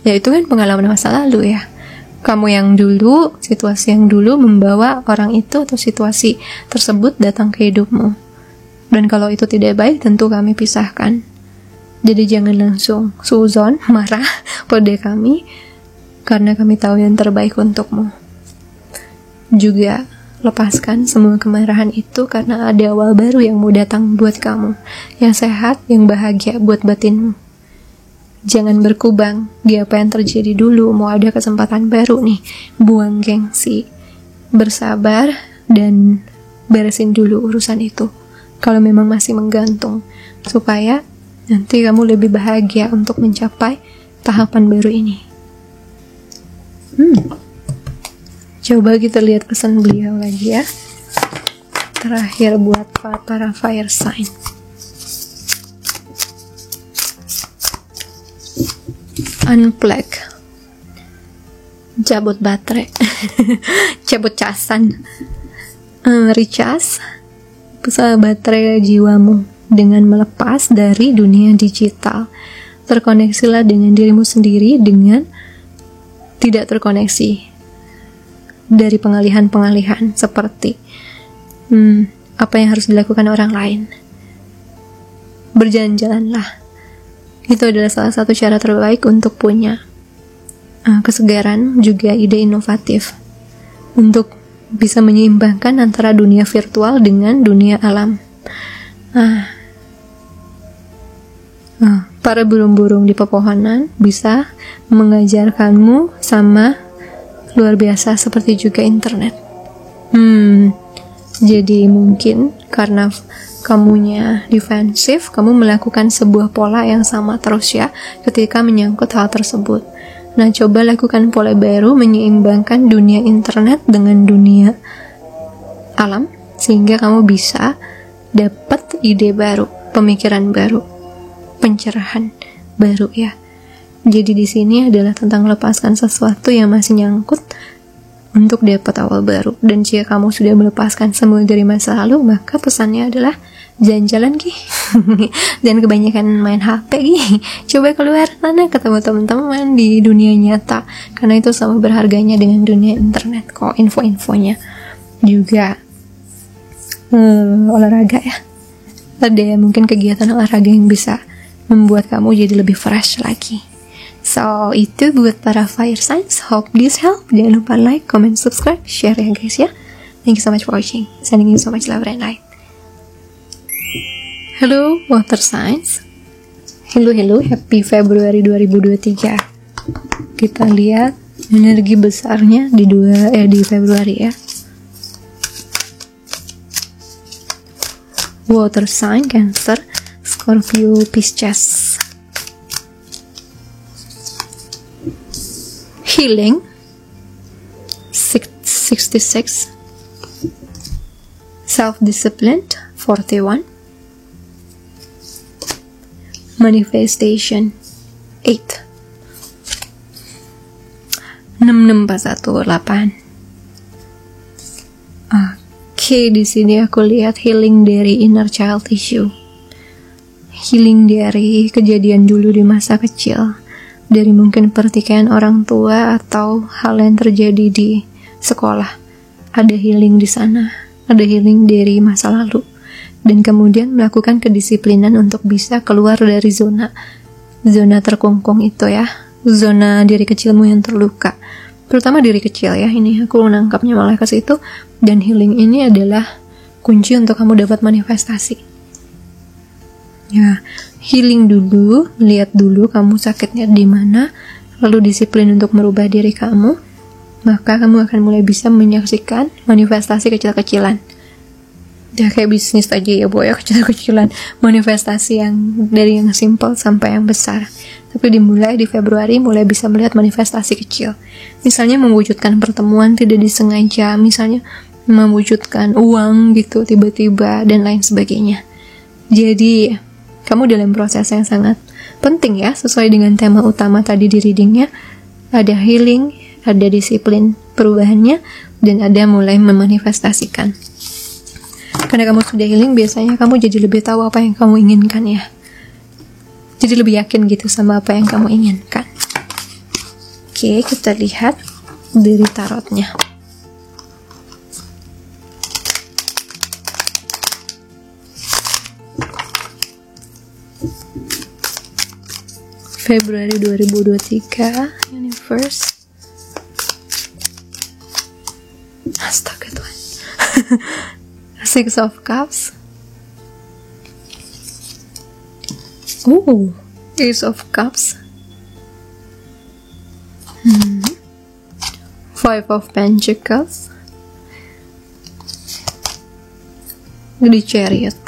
ya itu kan pengalaman masa lalu ya, kamu yang dulu, situasi yang dulu membawa orang itu atau situasi tersebut datang ke hidupmu. Dan kalau itu tidak baik, tentu kami pisahkan. Jadi jangan langsung suzon, marah pada kami, karena kami tahu yang terbaik untukmu. Juga lepaskan semua kemarahan itu, karena ada awal baru yang mau datang buat kamu, yang sehat, yang bahagia buat batinmu. Jangan berkubang di apa yang terjadi dulu, mau ada kesempatan baru nih. Buang gengsi, bersabar, dan beresin dulu urusan itu kalau memang masih menggantung, supaya nanti kamu lebih bahagia untuk mencapai tahapan baru ini. Coba kita lihat pesan beliau lagi ya, terakhir buat para fire sign. Unplug, cabut baterai, cabut casan, recharge baterai jiwamu dengan melepas dari dunia digital. terkoneksilah dengan dirimu sendiri dengan tidak terkoneksi dari pengalihan-pengalihan seperti apa yang harus dilakukan orang lain. Berjalan-jalanlah. Itu adalah salah satu cara terbaik untuk punya kesegaran, juga ide inovatif untuk bisa menyeimbangkan antara dunia virtual dengan dunia alam. Para burung-burung di pepohonan bisa mengajarkanmu sama luar biasa, seperti juga internet. Jadi mungkin karena kamunya defensif, kamu melakukan sebuah pola yang sama terus ya ketika menyangkut hal tersebut. Nah, coba lakukan pola baru, menyeimbangkan dunia internet dengan dunia alam, sehingga kamu bisa dapat ide baru, pemikiran baru, pencerahan baru ya. Jadi di sini adalah tentang melepaskan sesuatu yang masih nyangkut untuk dapat awal baru. Dan jika kamu sudah melepaskan semua dari masa lalu, maka pesannya adalah jalan-jalan Ki. Jangan kebanyakan main HP Ki. Coba keluar sana, ketemu teman-teman di dunia nyata, karena itu sama berharganya dengan dunia internet kok. Info-infonya juga olahraga ya, ada mungkin kegiatan olahraga yang bisa membuat kamu jadi lebih fresh lagi. So, itu buat para fire signs. Hope this help. Jangan lupa like, comment, subscribe, share ya guys ya. Thank you so much for watching. Sending you so much love and light. Hello water signs. Hello, happy Februari 2023. Kita lihat energi besarnya di Februari ya. Water sign Cancer, Scorpio, Pisces. Healing 66, self-disciplined 41, manifestation 8, 66418. Oke, di sini aku lihat healing dari inner child issue, healing dari kejadian dulu di masa kecil, dari mungkin pertikaian orang tua atau hal yang terjadi di sekolah. Ada healing di sana, ada healing dari masa lalu, dan kemudian melakukan kedisiplinan untuk bisa keluar dari zona terkungkung itu ya, zona diri kecilmu yang terluka, terutama diri kecil ya. Ini aku nangkapnya malah ke situ. Dan healing ini adalah kunci untuk kamu dapat manifestasi ya. Healing dulu, lihat dulu kamu sakitnya di mana, lalu disiplin untuk merubah diri kamu, maka kamu akan mulai bisa menyaksikan manifestasi kecil-kecilan. Ya kayak bisnis aja ya boy, kecil-kecilan, manifestasi yang dari yang simple sampai yang besar. Tapi dimulai di Februari, mulai bisa melihat manifestasi kecil. Misalnya mewujudkan pertemuan tidak disengaja, misalnya mewujudkan uang gitu tiba-tiba, dan lain sebagainya. Jadi kamu dalam proses yang sangat penting ya, sesuai dengan tema utama tadi di readingnya. Ada healing, ada disiplin perubahannya, dan ada mulai memanifestasikan. Karena kamu sudah healing, biasanya kamu jadi lebih tahu apa yang kamu inginkan ya. Jadi lebih yakin gitu sama apa yang kamu inginkan. Oke, kita lihat dari tarotnya. Februari 2023, Universe. Astaga Tuhan. Six of Cups. Ace of Cups. Five of Pentacles. The Chariot.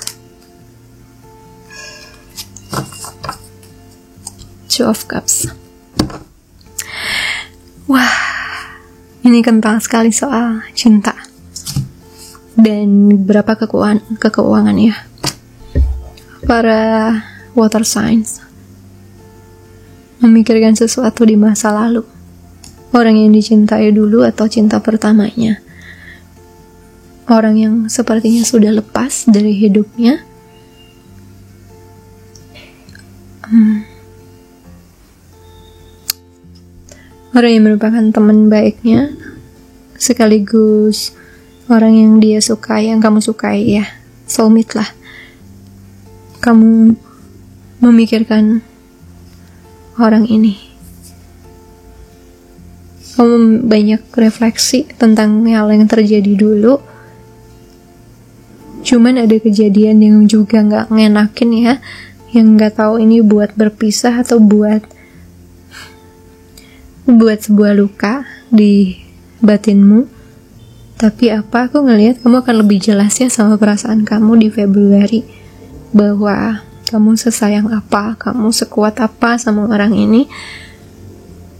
Two of Cups. Wah, ini kental sekali soal cinta dan beberapa keuangan ya. Para water signs memikirkan sesuatu di masa lalu, orang yang dicintai dulu atau cinta pertamanya, orang yang sepertinya sudah lepas dari hidupnya. orang yang merupakan teman baiknya, sekaligus orang yang dia sukai, yang kamu sukai ya, soulmate lah. Kamu memikirkan orang ini, kamu banyak refleksi tentang hal yang terjadi dulu. Cuman ada kejadian yang juga gak ngenakin ya, yang gak tahu ini buat berpisah atau buat sebuah luka di batinmu. Tapi aku ngelihat kamu akan lebih jelas ya sama perasaan kamu di Februari, bahwa kamu sesayang apa, kamu sekuat apa sama orang ini.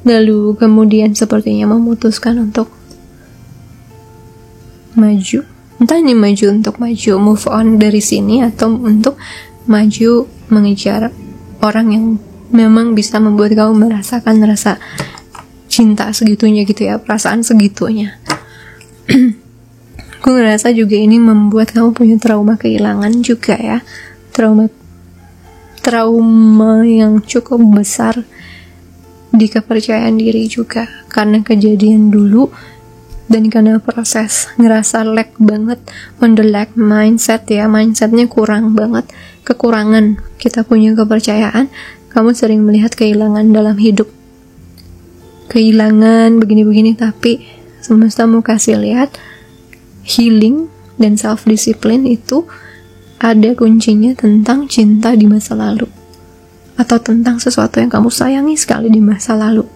Lalu kemudian sepertinya memutuskan untuk maju. Entah ini maju untuk maju move on dari sini, atau untuk maju mengejar orang yang memang bisa membuat kamu merasakan rasa cinta segitunya gitu ya, perasaan segitunya. Aku ngerasa juga ini membuat kamu punya trauma kehilangan juga ya, trauma yang cukup besar di kepercayaan diri juga, karena kejadian dulu dan karena proses ngerasa lack banget on the lack mindset ya, mindsetnya kurang banget, kekurangan kita punya kepercayaan. Kamu sering melihat kehilangan dalam hidup, kehilangan begini-begini, tapi semesta mau kasih lihat healing dan self discipline itu ada kuncinya tentang cinta di masa lalu, atau tentang sesuatu yang kamu sayangi sekali di masa lalu.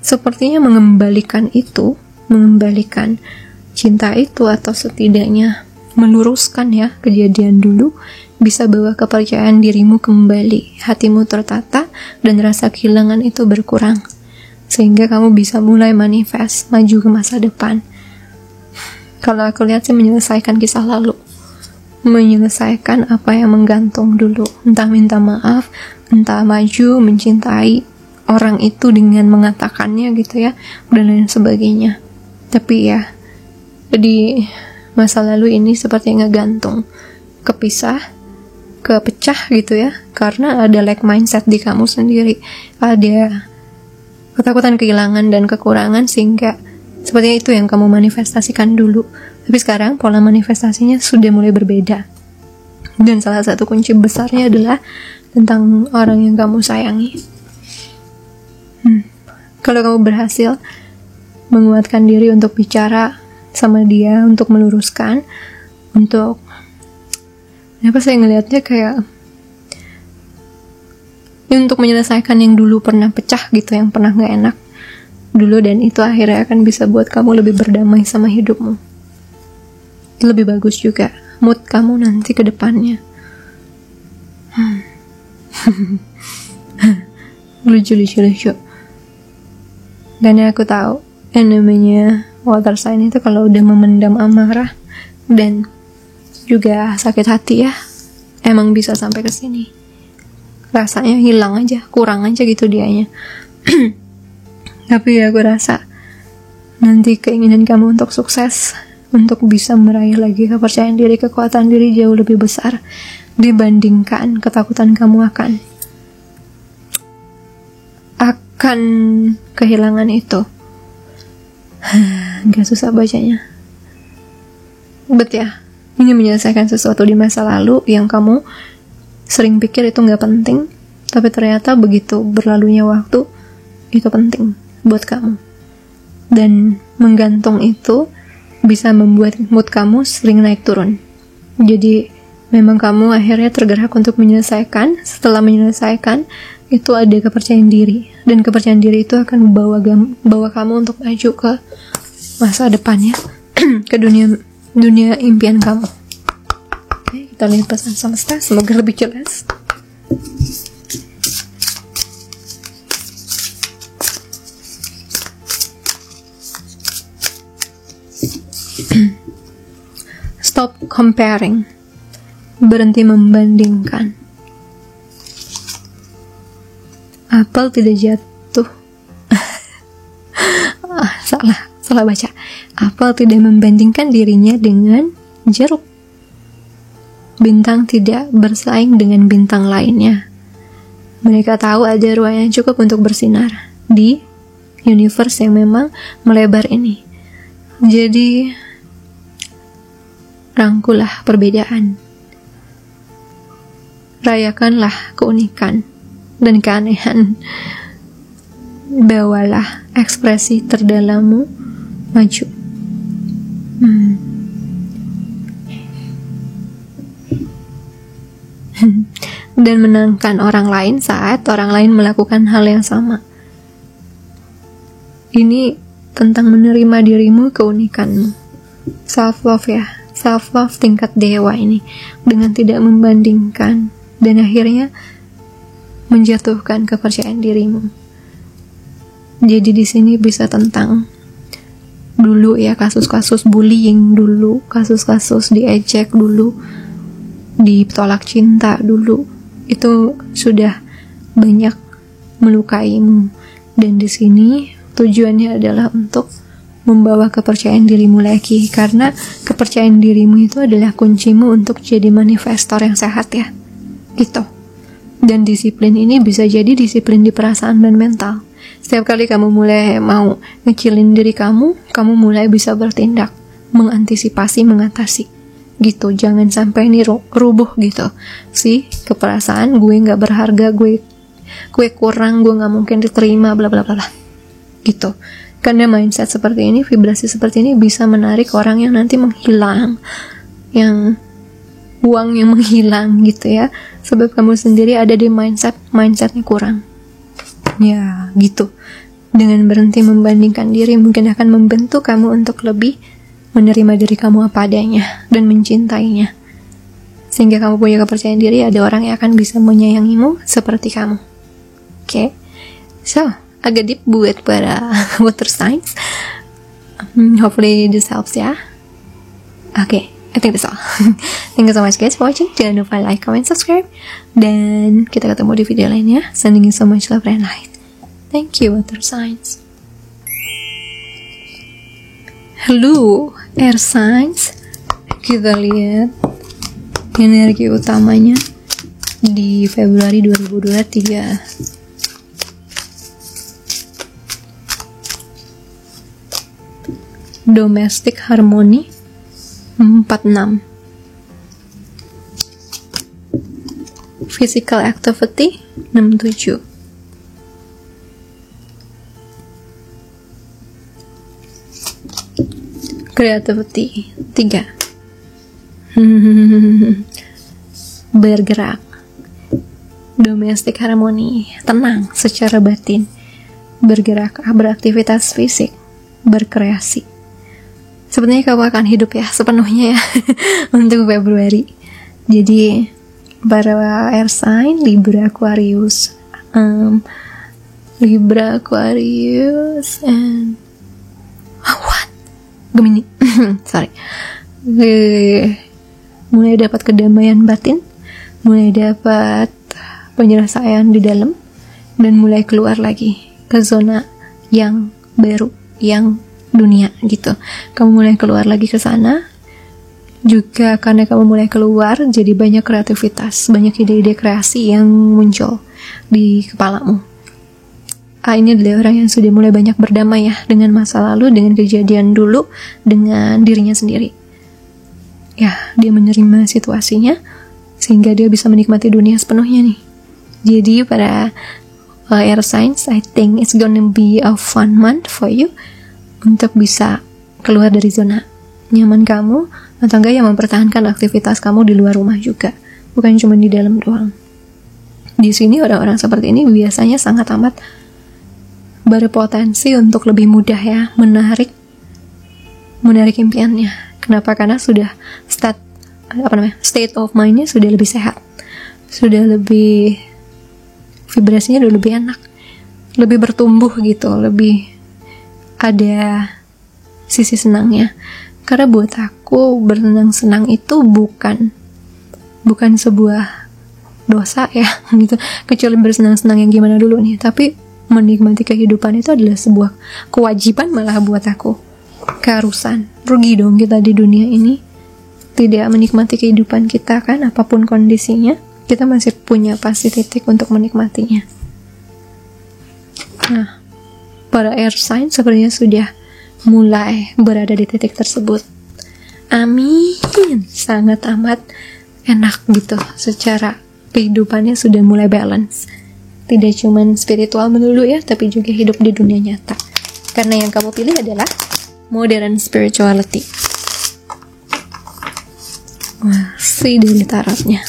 Sepertinya mengembalikan cinta itu, atau setidaknya meluruskan ya kejadian dulu, bisa bawa kepercayaan dirimu kembali, hatimu tertata, dan rasa kehilangan itu berkurang, sehingga kamu bisa mulai manifest maju ke masa depan. Kalau aku lihat sih menyelesaikan kisah lalu, menyelesaikan apa yang menggantung dulu, entah minta maaf, entah maju mencintai orang itu dengan mengatakannya gitu ya, dan lain sebagainya. Tapi ya, di masa lalu ini seperti ngegantung, kepisah, kepecah gitu ya, karena ada lack mindset di kamu sendiri, ada ketakutan kehilangan dan kekurangan, sehingga sepertinya itu yang kamu manifestasikan dulu. Tapi sekarang pola manifestasinya sudah mulai berbeda, dan salah satu kunci besarnya adalah tentang orang yang kamu sayangi. Kalau kamu berhasil menguatkan diri untuk bicara sama dia, untuk meluruskan, untuk apa, saya ngelihatnya kayak untuk menyelesaikan yang dulu pernah pecah gitu, yang pernah gak enak dulu, dan itu akhirnya akan bisa buat kamu lebih berdamai sama hidupmu, lebih bagus juga mood kamu nanti ke depannya. Lucu. Dan aku tahu yang namanya water sign itu kalau udah memendam amarah dan juga sakit hati ya, emang bisa sampai ke sini. Rasanya hilang aja, kurang aja gitu dianya. Tapi ya aku rasa nanti keinginan kamu untuk sukses, untuk bisa meraih lagi kepercayaan diri, kekuatan diri jauh lebih besar dibandingkan ketakutan kamu akan kehilangan itu. Gak susah bacanya, but ya, ini menyelesaikan sesuatu di masa lalu yang kamu sering pikir itu gak penting, tapi ternyata begitu berlalunya waktu itu penting buat kamu. Dan menggantung itu bisa membuat mood kamu sering naik turun. Jadi memang kamu akhirnya tergerak untuk menyelesaikan. Setelah menyelesaikan itu ada kepercayaan diri, dan kepercayaan diri itu akan bawa kamu untuk maju ke masa depannya, ke dunia impian kamu. Oke, kita lihat pesan semesta, semoga lebih jelas. Stop comparing, berhenti membandingkan. Apel tidak jatuh. Salah baca. Apel tidak membandingkan dirinya dengan jeruk. Bintang tidak bersaing dengan bintang lainnya. Mereka tahu ada ruang yang cukup untuk bersinar di universe yang memang melebar ini. Jadi rangkulah perbedaan, rayakanlah keunikan dan keanehan, bawalah ekspresi terdalammu maju. Dan menangkan orang lain saat orang lain melakukan hal yang sama. Ini tentang menerima dirimu, keunikanmu. Self love ya, self love tingkat dewa ini, dengan tidak membandingkan dan akhirnya menjatuhkan kepercayaan dirimu. Jadi di sini bisa tentang dulu ya, kasus-kasus bullying dulu, kasus-kasus diejek dulu, ditolak cinta dulu, itu sudah banyak melukaimu. Dan di sini tujuannya adalah untuk membawa kepercayaan dirimu lagi, karena kepercayaan dirimu itu adalah kuncimu untuk jadi manifestor yang sehat ya, gitu. Dan disiplin ini bisa jadi disiplin di perasaan dan mental. Setiap kali kamu mulai mau ngecilin diri kamu mulai bisa bertindak, mengantisipasi, mengatasi gitu. Jangan sampai ini rubuh gitu sih, keperasaan gue nggak berharga, gue kurang, gue nggak mungkin diterima, bla bla bla gitu. Karena mindset seperti ini, vibrasi seperti ini bisa menarik orang yang nanti menghilang, yang uang yang menghilang gitu ya, sebab kamu sendiri ada di mindsetnya kurang ya gitu. Dengan berhenti membandingkan diri mungkin akan membentuk kamu untuk lebih menerima diri kamu apa adanya dan mencintainya, sehingga kamu punya kepercayaan diri, ada orang yang akan bisa menyayangimu seperti kamu. Oke, so agak deep buat para water signs. Hopefully this helps ya. Oke, I think that's all. Thank you so much guys for watching. Jangan lupa like, comment, subscribe, dan kita ketemu di video lainnya. Sending you so much love and light. Thank you water signs. Halo air signs, kita lihat energi utamanya di Februari 2023. Domestic harmony 46, physical activity 67, creativity 3, bergerak, domestic harmony, tenang secara batin, bergerak, beraktivitas fisik, berkreasi. Sebenarnya kamu akan hidup ya sepenuhnya ya untuk Februari. Jadi para air sign Libra, Aquarius, and Gemini. Sorry. Mulai dapat kedamaian batin, mulai dapat penyelesaian di dalam, dan mulai keluar lagi ke zona yang baru, yang dunia gitu. Kamu mulai keluar lagi ke sana. Juga karena kamu mulai keluar, jadi banyak kreativitas, banyak ide-ide kreasi yang muncul di kepalamu. Ini adalah orang yang sudah mulai banyak berdamai ya dengan masa lalu, dengan kejadian dulu, dengan dirinya sendiri. Ya, dia menerima situasinya sehingga dia bisa menikmati dunia sepenuhnya nih. Jadi para air signs, I think it's gonna be a fun month for you untuk bisa keluar dari zona nyaman kamu, atau enggak yang mempertahankan aktivitas kamu di luar rumah juga, bukan cuma di dalam doang. Di sini orang-orang seperti ini biasanya sangat amat berpotensi untuk lebih mudah ya menarik impiannya. Kenapa? Karena sudah state of mind-nya sudah lebih sehat, sudah lebih vibrasinya udah lebih enak, lebih bertumbuh gitu, lebih ada sisi senangnya. Karena buat aku bersenang-senang itu bukan sebuah dosa ya gitu, kecuali bersenang-senang yang gimana dulu nih, tapi menikmati kehidupan itu adalah sebuah kewajiban, malah buat aku keharusan. Rugi dong kita di dunia ini tidak menikmati kehidupan kita kan, apapun kondisinya kita masih punya pasti titik untuk menikmatinya. Nah, para air sign sepertinya sudah mulai berada di titik tersebut. Amin. Sangat amat enak gitu, secara kehidupannya sudah mulai balance. Tidak cuman spiritual melulu ya, tapi juga hidup di dunia nyata. Karena yang kamu pilih adalah modern spirituality. Masih dari tarotnya.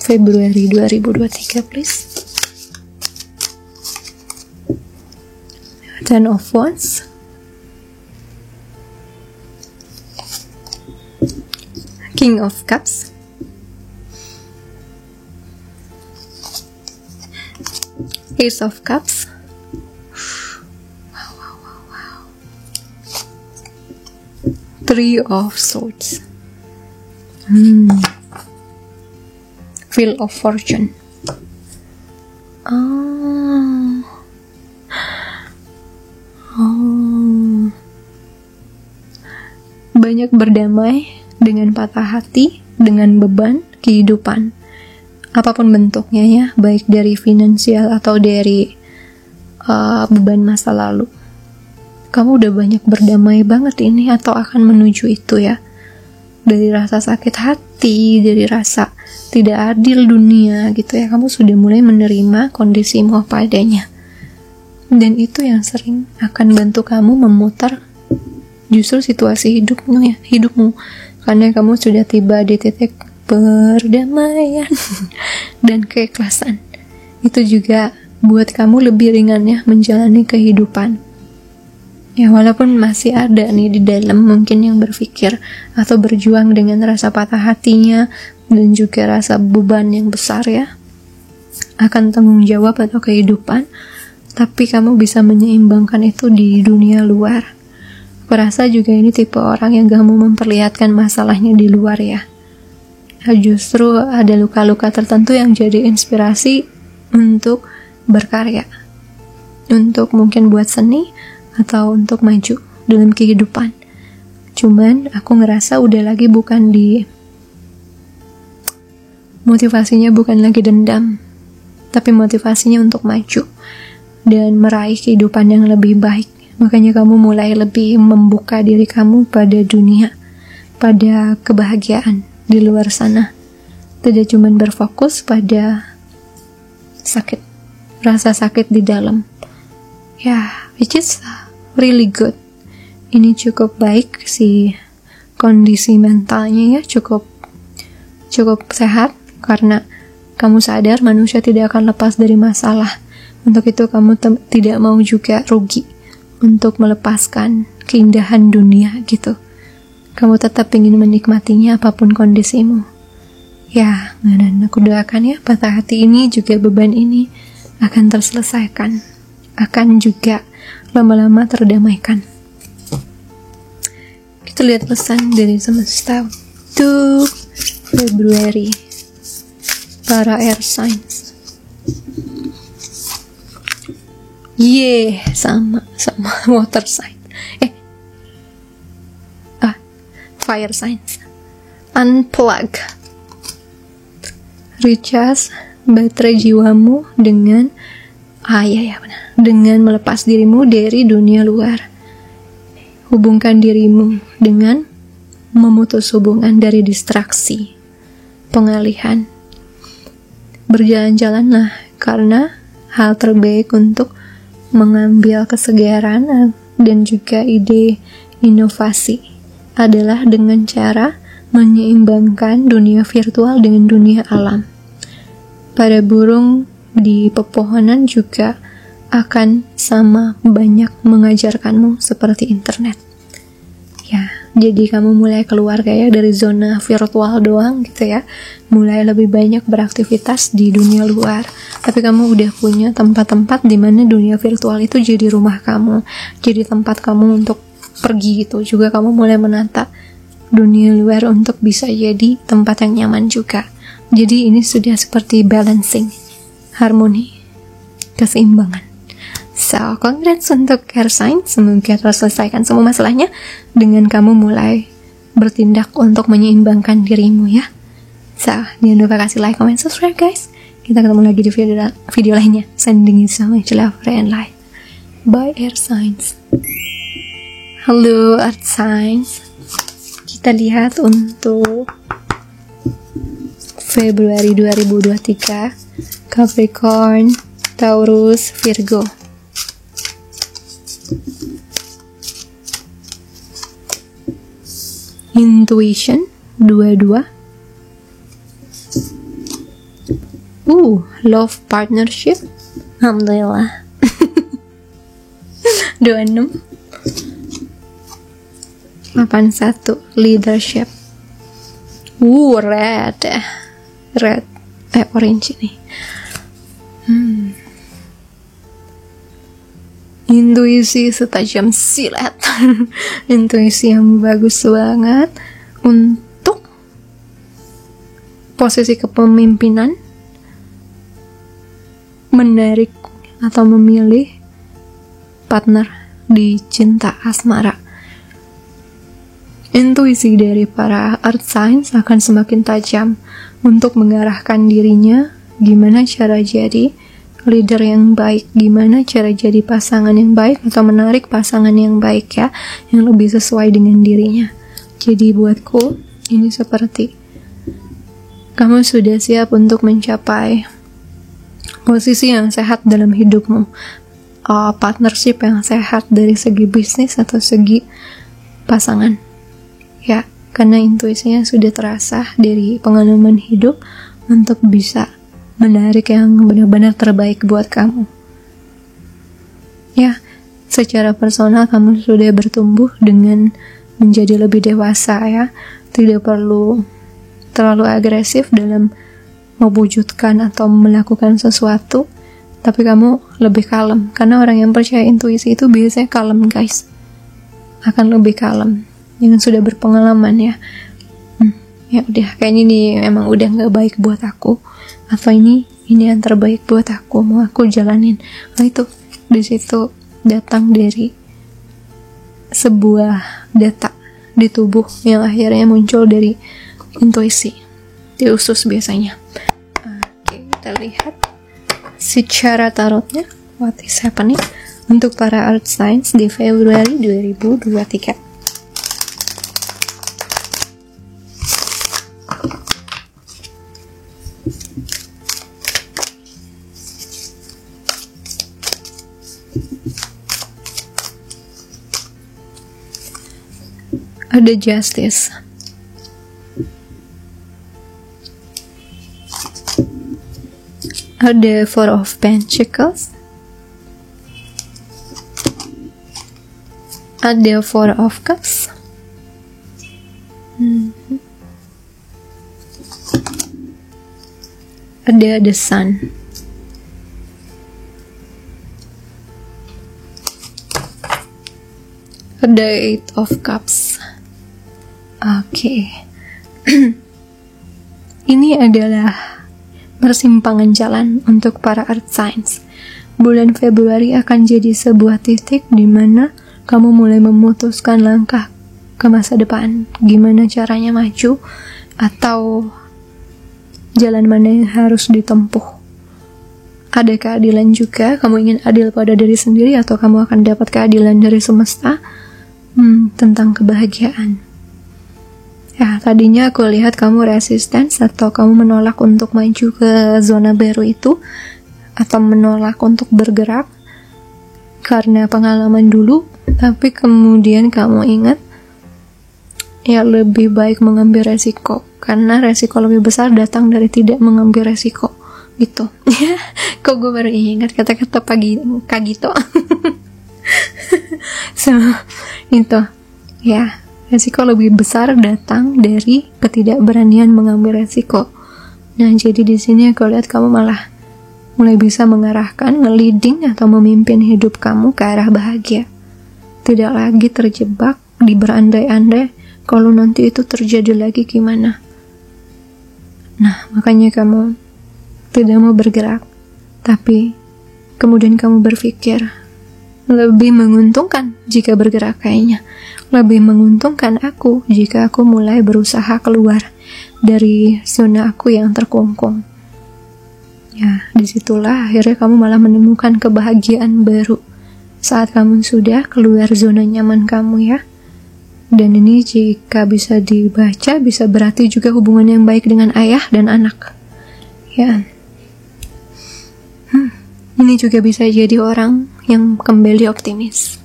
Februari 2023 please. Ten of Wands, King of Cups, Ace of Cups, Three of Swords, Wheel of Fortune. Banyak berdamai dengan patah hati, dengan beban kehidupan, apapun bentuknya ya, baik dari finansial atau dari beban masa lalu. Kamu udah banyak berdamai banget ini, atau akan menuju itu ya. Dari rasa sakit hati, dari rasa tidak adil dunia gitu ya, kamu sudah mulai menerima kondisimu apa adanya. Dan itu yang sering akan bantu kamu memutar justru situasi hidupmu, karena kamu sudah tiba di titik perdamaian dan keikhlasan. Itu juga buat kamu lebih ringan ya menjalani kehidupan. Ya walaupun masih ada nih di dalam mungkin yang berpikir atau berjuang dengan rasa patah hatinya dan juga rasa beban yang besar ya akan tanggung jawab atau kehidupan, tapi kamu bisa menyeimbangkan itu di dunia luar. Aku rasa juga ini tipe orang yang gak mau memperlihatkan masalahnya di luar ya. Justru ada luka-luka tertentu yang jadi inspirasi untuk berkarya, untuk mungkin buat seni atau untuk maju dalam kehidupan. Cuman aku ngerasa udah lagi bukan di motivasinya bukan lagi dendam, tapi motivasinya untuk maju dan meraih kehidupan yang lebih baik. Makanya kamu mulai lebih membuka diri kamu pada dunia, pada kebahagiaan di luar sana. Tidak cuma berfokus pada sakit, rasa sakit di dalam. Ya, which is really good. Ini cukup baik sih, kondisi mentalnya ya cukup sehat, karena kamu sadar manusia tidak akan lepas dari masalah. Untuk itu kamu tidak mau juga rugi untuk melepaskan keindahan dunia gitu. Kamu tetap ingin menikmatinya apapun kondisimu. Ya, dan aku doakan ya patah hati ini juga beban ini akan terselesaikan, akan juga lama-lama terdamaikan. Kita lihat pesan dari semesta untuk Februari para air signs. Sama water sign. Fire signs. Unplug. Recharge baterai jiwamu dengan dengan melepas dirimu dari dunia luar. Hubungkan dirimu dengan memutus hubungan dari distraksi, pengalihan. Berjalan-jalanlah, karena hal terbaik untuk mengambil kesegaran dan juga ide inovasi adalah dengan cara menyeimbangkan dunia virtual dengan dunia alam. Para burung di pepohonan juga akan sama banyak mengajarkanmu seperti internet. Ya, jadi kamu mulai keluar kayak dari zona virtual doang gitu ya, mulai lebih banyak beraktivitas di dunia luar. Tapi kamu udah punya tempat-tempat di mana dunia virtual itu jadi rumah kamu, jadi tempat kamu untuk pergi gitu. Juga kamu mulai menata dunia luar untuk bisa jadi tempat yang nyaman juga. Jadi ini sudah seperti balancing, harmoni, keseimbangan. So, congrats untuk air sign. Semoga terselesaikan semua masalahnya dengan kamu mulai bertindak untuk menyeimbangkan dirimu ya. So, jangan lupa kasih like, comment, subscribe guys. Kita ketemu lagi di video lainnya. Sending you so much love and light. Bye Air Signs. Halo Earth Signs. Kita lihat untuk Februari 2023, Capricorn, Taurus, Virgo. Intuition 22. Love partnership. Alhamdulillah. 26. 81 leadership. Red orange ini. Intuisi setajam silet. Intuisi yang bagus banget untuk posisi kepemimpinan, menarik atau memilih partner di cinta asmara. Intuisi dari para Earth Signs akan semakin tajam untuk mengarahkan dirinya gimana cara jadi leader yang baik, gimana cara jadi pasangan yang baik atau menarik pasangan yang baik ya, yang lebih sesuai dengan dirinya. Jadi buatku ini seperti kamu sudah siap untuk mencapai posisi yang sehat dalam hidupmu, partnership yang sehat dari segi bisnis atau segi pasangan. Ya, karena intuisinya sudah terasa dari pengalaman hidup untuk bisa menarik yang benar-benar terbaik buat kamu. Ya, secara personal kamu sudah bertumbuh dengan menjadi lebih dewasa ya. Tidak perlu terlalu agresif dalam mewujudkan atau melakukan sesuatu, tapi kamu lebih kalem. Karena orang yang percaya intuisi itu biasanya kalem guys. Akan lebih kalem. Yang sudah berpengalaman ya. Ya udah, kayaknya ini emang udah gak baik buat aku, atau ini yang terbaik buat aku, mau aku jalanin. Nah itu di situ datang dari sebuah data di tubuh yang akhirnya muncul dari intuisi di usus biasanya. Oke, kita lihat secara tarotnya what is happening untuk para Earth Signs di Februari 2023. Ada Justice, ada Four of Pentacles, ada Four of Cups, ada The Sun, ada Eight of Cups. Oke. Ini adalah persimpangan jalan untuk para Earth Signs. Bulan Februari akan jadi sebuah titik di mana kamu mulai memutuskan langkah ke masa depan. Gimana caranya maju atau jalan mana yang harus ditempuh. Ada keadilan juga, kamu ingin adil pada diri sendiri atau kamu akan dapat keadilan dari semesta tentang kebahagiaan. Ya, tadinya aku lihat kamu resistance atau kamu menolak untuk maju ke zona baru itu, atau menolak untuk bergerak karena pengalaman dulu, tapi kemudian kamu ingat ya lebih baik mengambil resiko, karena resiko lebih besar datang dari tidak mengambil resiko gitu. Kok gue baru ingat kata-kata Kagito. So, itu ya, resiko lebih besar datang dari ketidakberanian mengambil resiko. Nah, jadi di sini aku lihat kamu malah mulai bisa mengarahkan, nge-leading atau memimpin hidup kamu ke arah bahagia. Tidak lagi terjebak di berandai-andai kalau nanti itu terjadi lagi gimana. Nah, makanya kamu tidak mau bergerak, tapi kemudian kamu berpikir lebih menguntungkan jika bergerak kayaknya. Lebih menguntungkan aku jika aku mulai berusaha keluar dari zona aku yang terkungkung. Ya, disitulah akhirnya kamu malah menemukan kebahagiaan baru saat kamu sudah keluar zona nyaman kamu ya. Dan ini jika bisa dibaca, bisa berarti juga hubungan yang baik dengan ayah dan anak. Ya. Ini juga bisa jadi orang yang kembali optimis.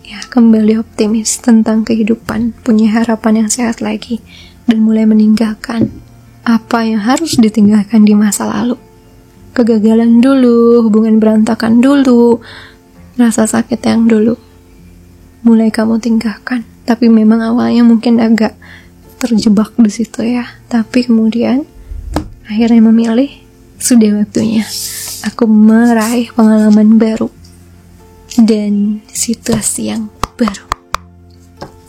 Ya, kembali optimis tentang kehidupan, punya harapan yang sehat lagi, dan mulai meninggalkan apa yang harus ditinggalkan di masa lalu. Kegagalan dulu, hubungan berantakan dulu, rasa sakit yang dulu mulai kamu tinggalkan. Tapi memang awalnya mungkin agak terjebak di situ ya. Tapi kemudian akhirnya memilih, sudah waktunya aku meraih pengalaman baru dan situasi yang baru.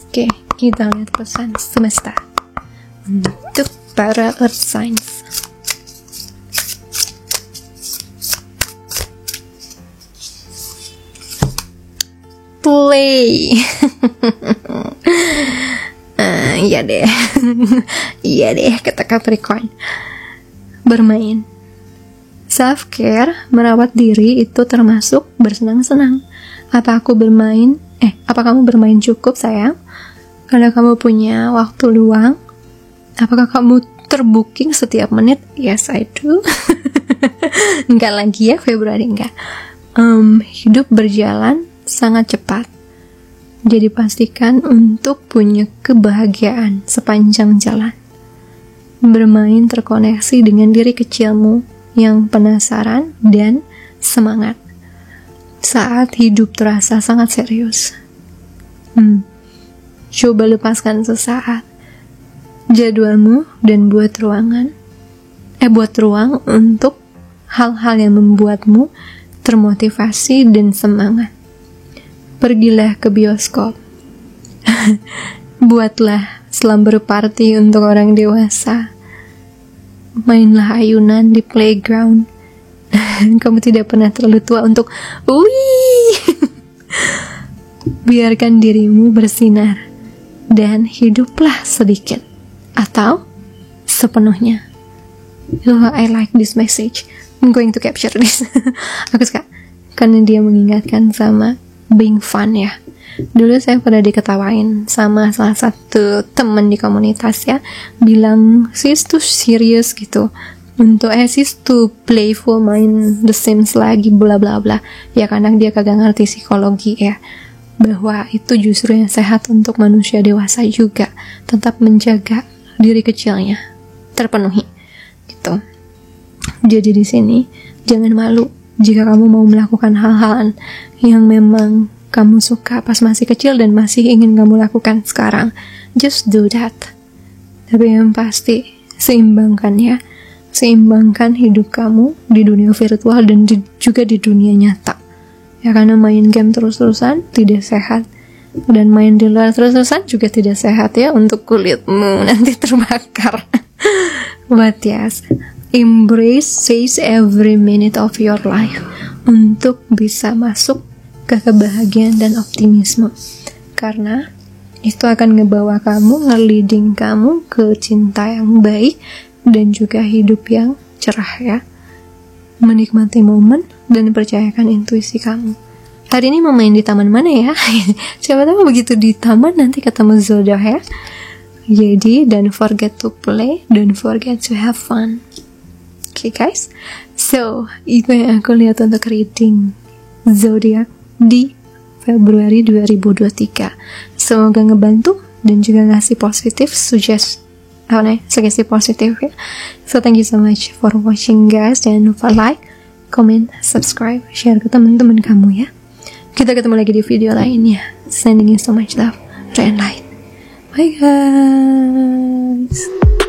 Oke, kita lihat pesan semesta untuk para earth signs. Play. Iya deh. Iya deh, kata Capricorn. Bermain. Self-care, merawat diri itu termasuk bersenang-senang. Apa kamu bermain cukup, sayang? Kalau kamu punya waktu luang, apakah kamu terbooking setiap menit? Yes, I do. Enggak lagi ya, Februari enggak. Hidup berjalan sangat cepat. Jadi pastikan untuk punya kebahagiaan sepanjang jalan. Bermain terkoneksi dengan diri kecilmu yang penasaran dan semangat saat hidup terasa sangat serius. Coba lepaskan sesaat jadwalmu dan buat ruang untuk hal-hal yang membuatmu termotivasi dan semangat. Pergilah ke bioskop. Buatlah slumber party untuk orang dewasa. Mainlah ayunan di playground. Kamu tidak pernah terlalu tua untuk biarkan dirimu bersinar dan hiduplah sedikit atau sepenuhnya. I like this message. I'm going to capture this. Aku suka karena dia mengingatkan sama being fun ya. Dulu saya pernah diketawain sama salah satu teman di komunitas ya, bilang sis tuh serius gitu untuk sis tuh playful, main The Sims lagi bla bla bla ya, karena dia kagak ngerti psikologi ya, bahwa itu justru yang sehat untuk manusia dewasa juga, tetap menjaga diri kecilnya terpenuhi gitu. Jadi di sini jangan malu jika kamu mau melakukan hal-hal yang memang kamu suka pas masih kecil dan masih ingin kamu lakukan sekarang. Just do that. Tapi yang pasti seimbangkan ya. Seimbangkan hidup kamu di dunia virtual dan juga di dunia nyata. Ya, karena main game terus-terusan tidak sehat. Dan main di luar terus-terusan juga tidak sehat ya, untuk kulitmu nanti terbakar. But yes, embrace, seize every minute of your life untuk bisa masuk ke kebahagiaan dan optimisme, karena itu akan ngebawa kamu, nge-leading kamu ke cinta yang baik dan juga hidup yang cerah ya. Menikmati momen dan percayakan intuisi kamu. Hari ini mau main di taman mana ya? Siapa tahu begitu di taman nanti ketemu jodoh ya. Jadi don't forget to play, don't forget to have fun. Okay guys, so itu yang aku lihat untuk reading zodiak di Februari 2023. Semoga ngebantu dan juga ngasih positif sugesti positif ya. So thank you so much for watching guys. Jangan lupa like, comment, subscribe, share ke teman-teman kamu ya. Kita ketemu lagi di video lainnya. Sending you so much love, and light. Bye guys.